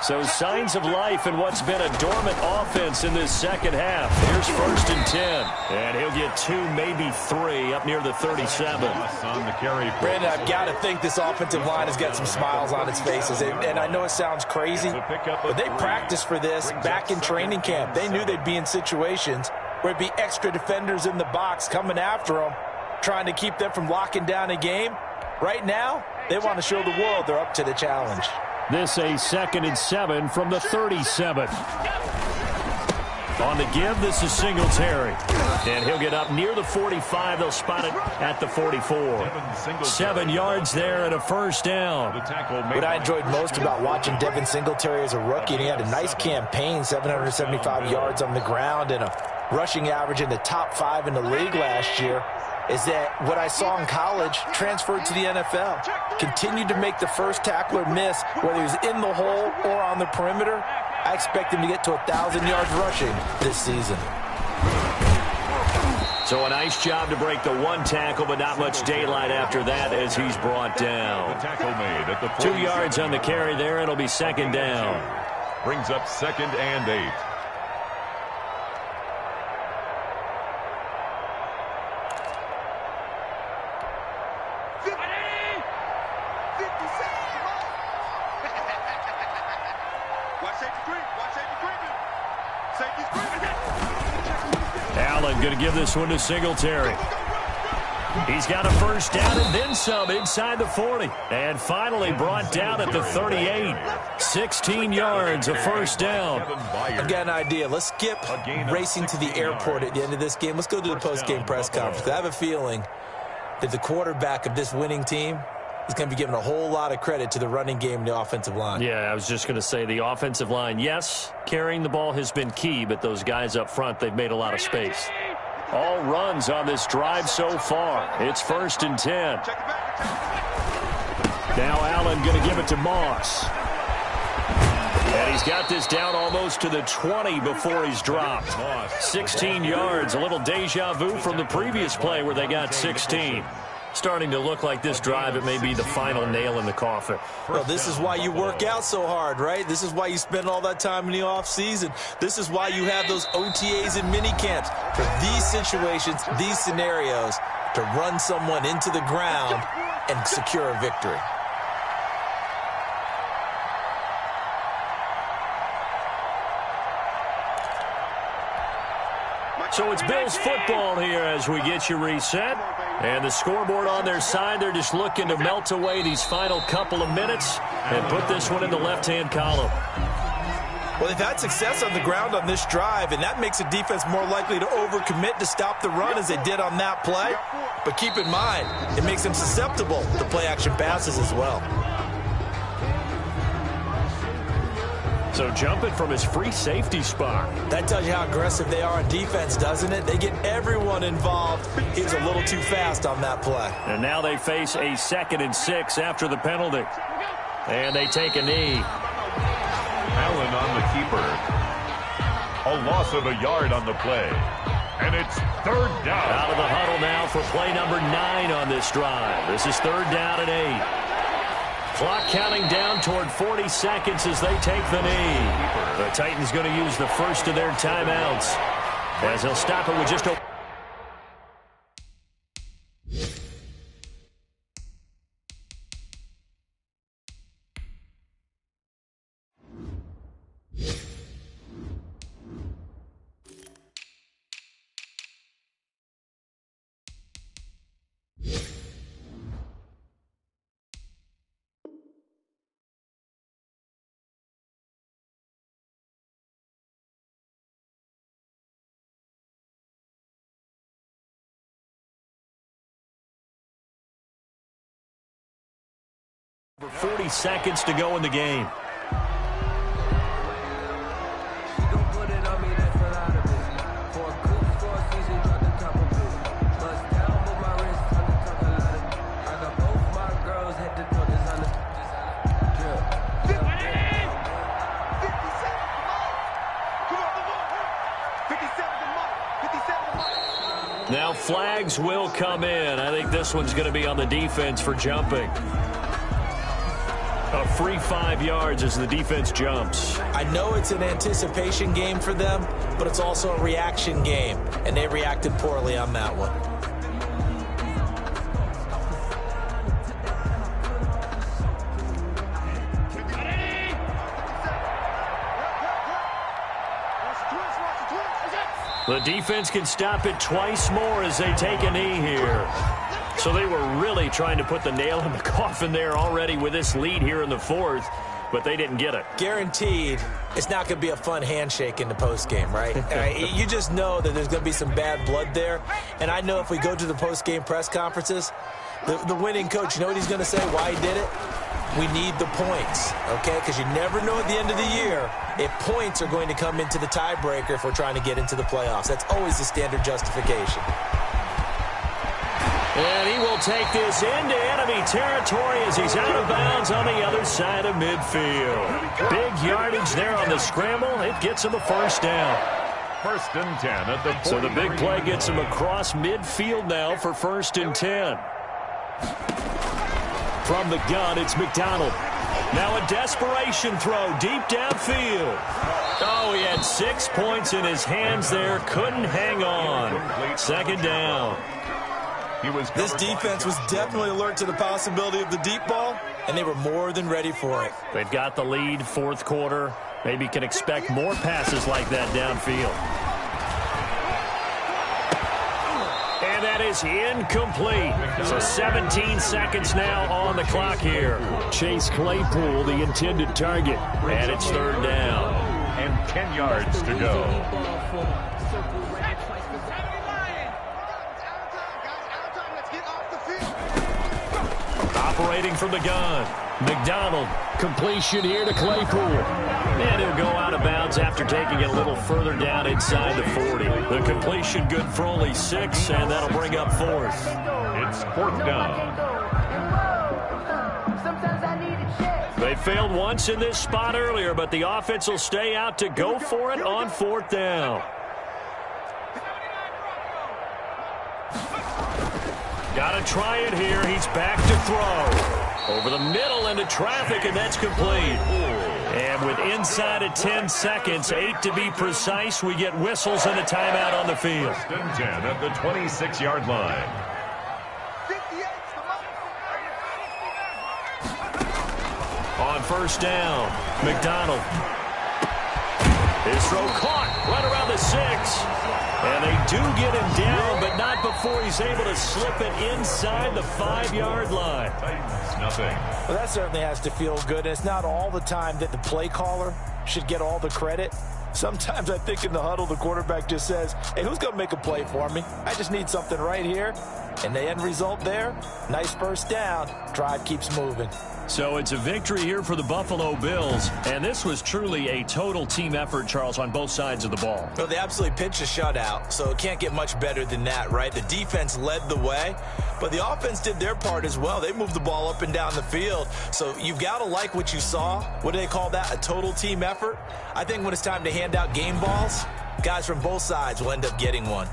So signs of life in what's been a dormant offense in this second half. Here's 1st and 10. And he'll get 2, maybe 3 up near the 37. On the carry. Brandon, I've got to think this offensive line has got some smiles on its faces. And I know it sounds crazy, but they practiced for this back in training camp. They knew they'd be in situations where it'd be extra defenders in the box coming after them, trying to keep them from locking down a game. Right now, they want to show the world they're up to the challenge. This a 2nd and 7 from the 37. On the give, this is Singletary. And he'll get up near the 45. They'll spot it at the 44. 7 yards there and a first down. What I enjoyed most about watching Devin Singletary as a rookie, and he had a nice campaign, 775 yards on the ground and a rushing average in the top 5 in the league last year, is that what I saw in college transferred to the NFL. Continued to make the first tackler miss, whether he was in the hole or on the perimeter. I expect him to get to 1,000 yards rushing this season. So a nice job to break the one tackle, but not much daylight after that as he's brought down. 2 yards on the carry there. It'll be second down. Brings up 2nd and 8. Allen going to give this one to Singletary. He's got a first down and then some inside the 40. And finally brought down at the 38. 16 yards, a first down. I've got an idea. Let's skip racing to the airport at the end of this game. Let's go to the post-game press conference. I have a feeling that the quarterback of this winning team is going to be giving a whole lot of credit to the running game and the offensive line. Yeah, I was just going to say the offensive line, yes, carrying the ball has been key, but those guys up front, they've made a lot of space. All runs on this drive so far. It's 1st and 10. Now Allen going to give it to Moss. And he's got this down almost to the 20 before he's dropped. 16 yards, a little deja vu from the previous play where they got 16. Starting to look like this drive, it may be the final nail in the coffin. Well, this is why you work out so hard, right? This is why you spend all that time in the offseason. This is why you have those OTAs and mini camps for these situations, these scenarios, to run someone into the ground and secure a victory. So it's Bills football here as we get you reset. And the scoreboard on their side, they're just looking to melt away these final couple of minutes and put this one in the left-hand column. Well, they've had success on the ground on this drive, and that makes a defense more likely to overcommit to stop the run as they did on that play. But keep in mind, it makes them susceptible to play-action passes as well. So jumping from his free safety spot. That tells you how aggressive they are on defense, doesn't it? They get everyone involved. He was a little too fast on that play. And now they face a 2nd and 6 after the penalty. And they take a knee. Allen on the keeper. A loss of a yard on the play. And it's 3rd down. Out of the huddle now for play number 9 on this drive. This is 3rd down and 8. Clock counting down toward 40 seconds as they take the knee. The Titans going to use the first of their timeouts as he'll stop it with just a... 40 seconds to go in the game. Now flags will come in. I think this one's going to be on the defense for jumping. A free 5 yards as the defense jumps. I know it's an anticipation game for them, but it's also a reaction game, and they reacted poorly on that one. The defense can stop it twice more as they take a knee here. So they were really trying to put the nail in the coffin there already with this lead here in the fourth, but they didn't get it. Guaranteed, it's not going to be a fun handshake in the postgame, right? You just know that there's going to be some bad blood there. And I know if we go to the postgame press conferences, the winning coach, you know what he's going to say, why he did it? We need the points, okay? Because you never know at the end of the year if points are going to come into the tiebreaker if we're trying to get into the playoffs. That's always the standard justification. And he will take this into enemy territory as he's out of bounds on the other side of midfield. Big yardage there on the scramble. It gets him a first down. 1st and 10 at the 40. So the big play gets him across midfield now for 1st and 10. From the gun, it's McDonald. Now a desperation throw deep downfield. Oh, he had 6 points in his hands there. Couldn't hang on. 2nd down. This defense was definitely alert to the possibility of the deep ball, and they were more than ready for it. They've got the lead, 4th quarter. Maybe can expect more passes like that downfield. And that is incomplete. So 17 seconds now on the clock here. Chase Claypool, the intended target. And it's 3rd down. And 10 yards to go. Operating from the gun. McDonald, completion here to Claypool. And he'll go out of bounds after taking it a little further down inside the 40. The completion good for only 6, and that'll bring up 4th. It's 4th down. They failed once in this spot earlier, but the offense will stay out to go for it on 4th down. Got to try it here. He's back to throw. Over the middle into traffic, and that's complete. And with inside of 10 seconds, 8 to be precise, we get whistles and a timeout on the field. 1st and 10 at the 26-yard line. On 1st down, McDonald. His throw caught right around the 6. And they do get him down, but not before he's able to slip it inside the 5-yard line. Titans, nothing. Well, that certainly has to feel good. And it's not all the time that the play caller should get all the credit. Sometimes I think in the huddle, the quarterback just says, hey, who's going to make a play for me? I just need something right here. And the end result there, nice 1st down. Drive keeps moving. So it's a victory here for the Buffalo Bills. And this was truly a total team effort, Charles, on both sides of the ball. Well, they absolutely pitched a shutout, so it can't get much better than that, right? The defense led the way, but the offense did their part as well. They moved the ball up and down the field. So you've got to like what you saw. What do they call that? A total team effort? I think when it's time to hand out game balls, guys from both sides will end up getting one.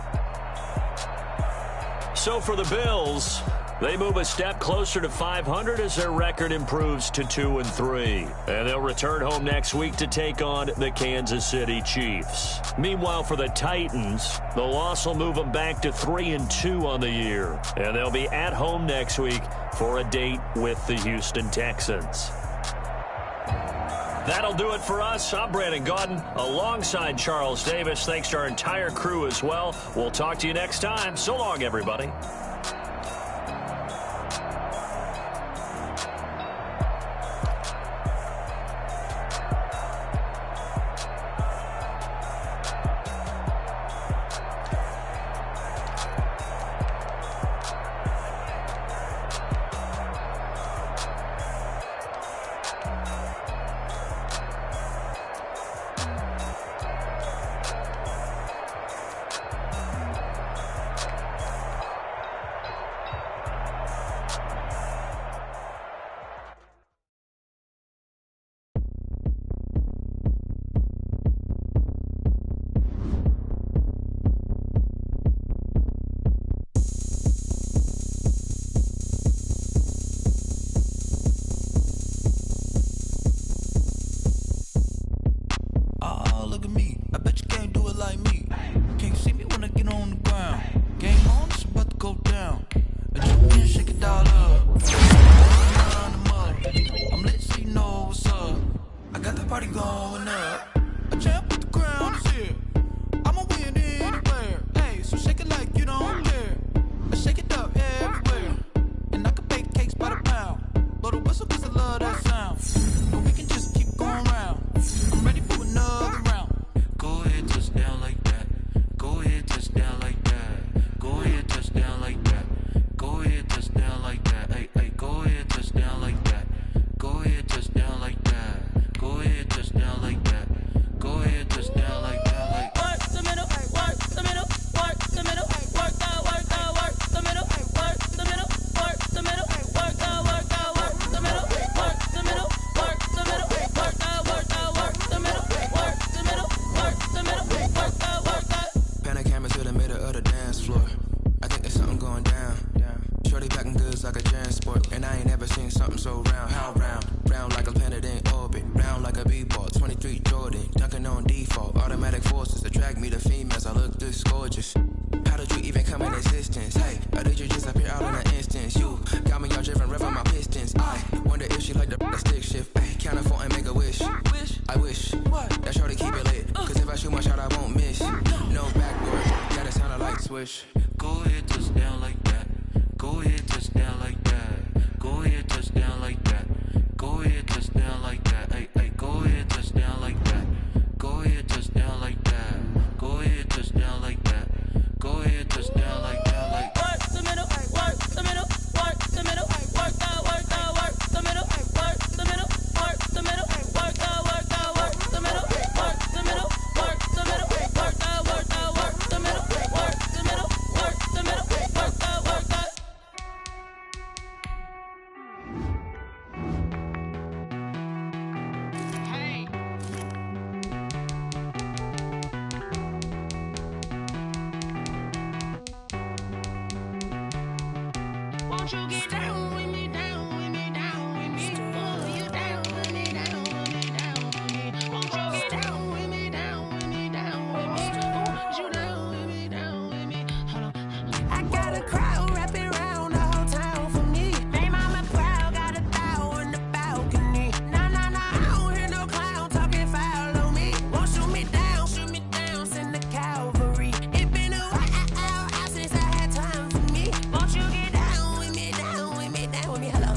So for the Bills, they move a step closer to 500 as their record improves to 2-3. And they'll return home next week to take on the Kansas City Chiefs. Meanwhile, for the Titans, the loss will move them back to 3-2 on the year. And they'll be at home next week for a date with the Houston Texans. That'll do it for us. I'm Brandon Gaudin alongside Charles Davis. Thanks to our entire crew as well. We'll talk to you next time. So long, everybody. party going up. A champ with the crown is here. I'ma win anywhere. Hey, so shake it like you don't care. I shake it up everywhere. And I can bake cakes by the pound. Blow the whistle 'cause I love that sound. But we can just keep going round. I'm ready for another round. Go ahead, touch down like that. Go ahead, touch down like that. Go ahead, touch down like that. Go ahead, touch down like that. Hey, hey, go ahead, touch down like that. Go ahead, touch down like that. Go ahead, touch down like that. Go ahead, touch down like that. Like work the middle, work the middle, work the middle, work that, work the middle, work the middle, work the middle, work that, work the middle, work the middle, work the middle, work that, work the middle, work the middle, work the middle, work that. Pan the camera to the middle of the dance floor. I think there's something going down. Shorty packing goods like a transport, and I ain't never seen something so round. How round? Round like a planet in orbit, round like a b-ball. 23 Jordan, dunking on default. Automatic forces attract me to females. I look this gorgeous. How did you even come in existence? Hey, or did you just appear out in an instance? You got me all driven, revving my pistons. I wonder if she like the stick shift. Hey, count a 4 and make a wish. I wish that shorty keep it lit, 'cause if I shoot my shot, I won't miss. No backboard, gotta sound a light switch. go ahead, touch down like that. Go ahead, touch down like that. Go ahead, touch down like that. Go ahead, touch down like that. Hey, hey, go ahead, touch down like that. Go ahead, touch down like that. Go ahead, touch down like that. Go ahead, touch down like that. Like Work the middle, work the middle, work the middle, work that, work the middle, work the middle, work the middle, work that, work the middle, work the middle, work the middle, work that, work the middle, work the middle, work the middle, work that, work that. Hey. Won't you get down with me, down with me, down with me? Oh, you down with me, down with me, down with me. Won't you get down with me, down with me, down with me? Oh, you down with me, down with me? Hold on. I got a crowd wrapping around the whole town for me. They mama proud, got a thou on the balcony. Nah, nah, nah, I don't hear no clown talking foul on me. Won't shoot me down, send the cavalry. It been a while since I had time for me. Won't you get down with me, down with me, down with me? Hello.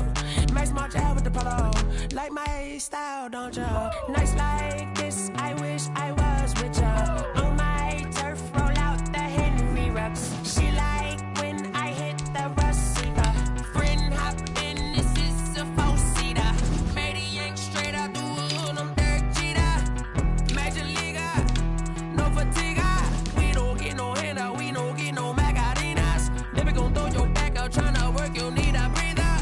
Nice march out with the polo. Like my style, don't ya? Nice like this, I wish I was with ya. On my turf, roll out the Henry Rux. She like when I hit the receiver. Friend hop in, this is a four-seater. Maniac straight out the wood, I'm Derek Jeter. Major leaguer, no fatigue. We don't get no handout, we don't get no Magarinas. Never gon' throw your back out, tryna work, you need a breather.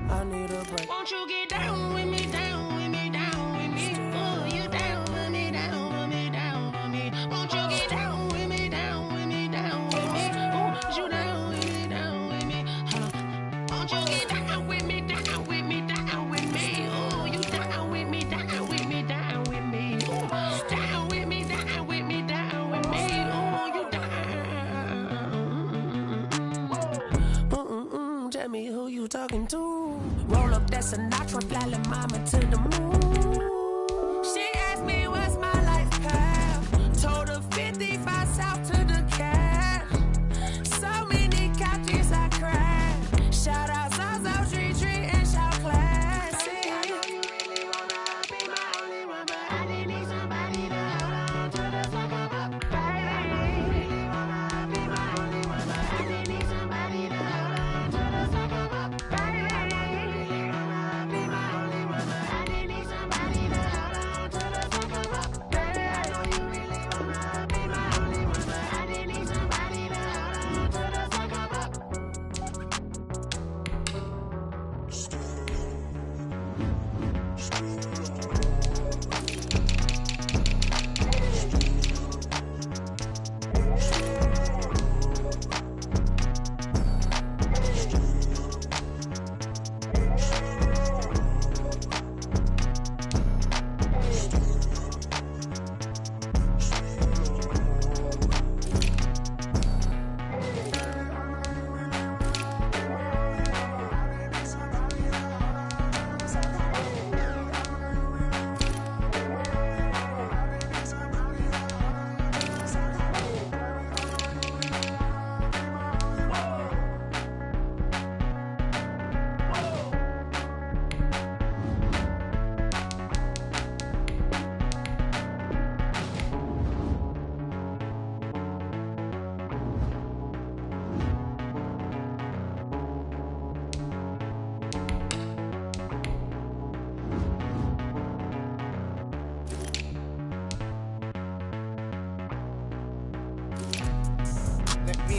I need a break. Won't you get down with me, down with me, down with me? Oh, you down with me, down with me, down with me? Won't you get down with me, down with me, down with me? Oh, you down with me, down with me? Hold on. Won't you get down with me, down with me, down with me? Oh, you down with me, down with me, down with me? Oh, down with me, down with me, down with me? Oh, you down. Tell me who you talking to. Roll up that Sinatra, fly la mama to the moon. She asked me what's my life path. Told her 55 south to the cat. So many couches I cried. Shout out Zaza, Tree, and shout classy. I know you really wanna be my only one, but I didn't need somebody to hold on to the fuck up, baby. I know you really wanna be my only one, but I didn't need somebody to hold on to the fuck up, baby. I know you really wanna be my only one, but I didn't need somebody.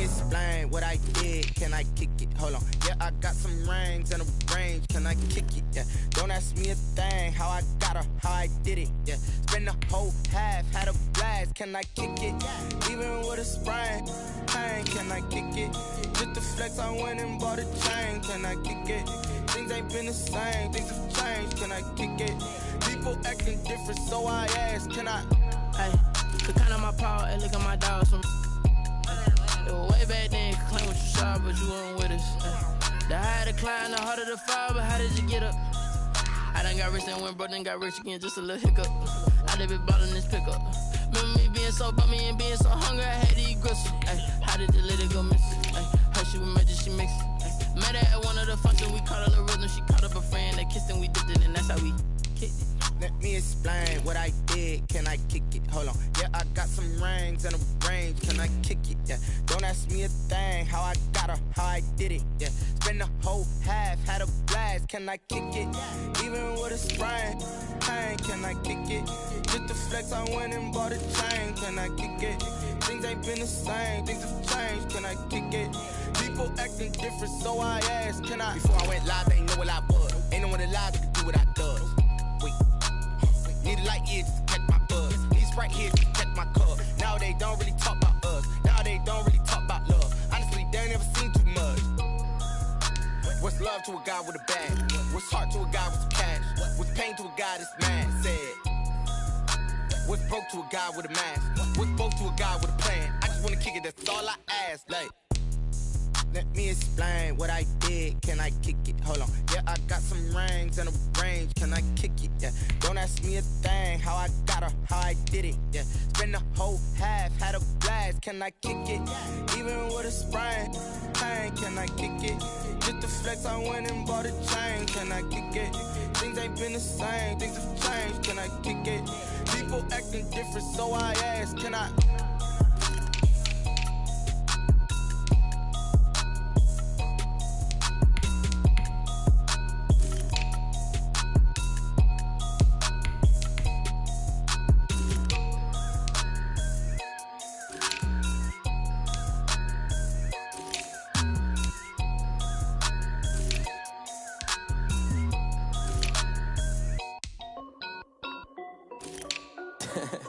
me explain what I did. Can I kick it? Hold on. Yeah, I got some rings and a range. Can I kick it? Yeah. Don't ask me a thing. How I got her, how I did it. Yeah. Spend the whole half, had a blast. Can I kick it? Even with a sprain, pain. Can I kick it? Just the flex, I went and bought a chain. Can I kick it? Things ain't been the same. Things have changed. Can I kick it? People acting different, so I ask. Can I? Hey, could count on my power and look at my dogs from. It was way back then, could claim what you saw, but you weren't with us. The higher the climb, the harder the fall, but how did you get up? I done got rich and went broke, then got rich again, just a little hiccup. I done been ballin' this pickup. Remember me being so bummy and being so hungry, I had to eat gristle. Ay, how did the lady go miss? Ay, her she was magic, she mixed. Ay, met her at one of the functions, we caught her the rhythm, she caught up a friend, they kissed and we dipped it, and that's how we kicked it. Let me explain what I did. Can I kick it? Hold on. Yeah, I got some rings and a range. Can I kick it? Yeah. Don't ask me a thing. How I got her, how I did it. Yeah. Spend the whole half, had a blast. Can I kick it? Even with a sprain, pain. Can I kick it? Just the flex, I went and bought a chain. Can I kick it? Things ain't been the same. Things have changed. Can I kick it? People acting different, so I asked. Can I? Before I went live, they ain't know what I was. Ain't no one alive that could do what I does. Wait. Need a light here just to catch my buzz. Need Sprite here just to catch my cup. Now they don't really talk about us. Now they don't really talk about love. Honestly, they ain't never seen too much. What's love to a guy with a bag? What's heart to a guy with some cash? What's pain to a guy that's mad? Said. What's broke to a guy with a mask? What's broke to a guy with a plan? I just wanna kick it, that's all I ask. Like, let me explain what I did. Can I kick it? Hold on. Yeah, I got some rings and a range. Can I kick it? Yeah. Don't ask me a thing. How I got her, how I did it. Yeah. Spend the whole half, had a blast. Can I kick it? Even with a sprain, pain. Can I kick it? Just the flex, I went and bought a chain. Can I kick it? Things ain't been the same. Things have changed. Can I kick it? People acting different, so I ask. Can I?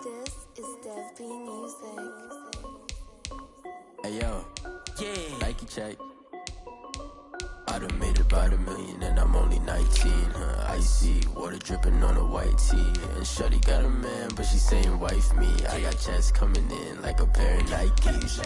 This is Dev B Music. Hey yo, yeah, Nike check. I done made about $1 million and I'm only 19. Icy water dripping on a white tee. And shorty got a man, but she saying wife me. I got checks coming in like a pair of Nikes.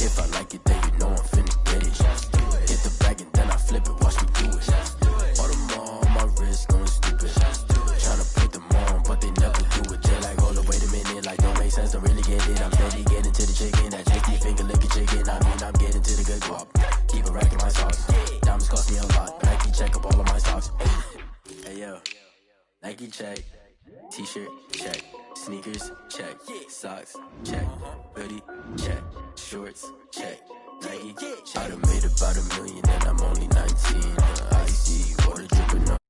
If I like it, then you know I'm finna get it. Hit the bag and then I flip it, watch me do it. All them on my wrist going stupid. Tryna put them on, but they never do it. They're like, hold up, wait a minute, like don't make sense, don't really get it. I'm steady getting to the chicken, that chicky finger licking chicken. I mean, I'm getting to the good guap. Keep a rack in my socks. Diamonds cost me a lot. Nike check up all of my stocks. Hey yo, Nike check. T-shirt check. Sneakers check. Socks check. Hoodie check. Shorts check. Nike. I done made about $1 million and I'm only 19. Icy water dripping on.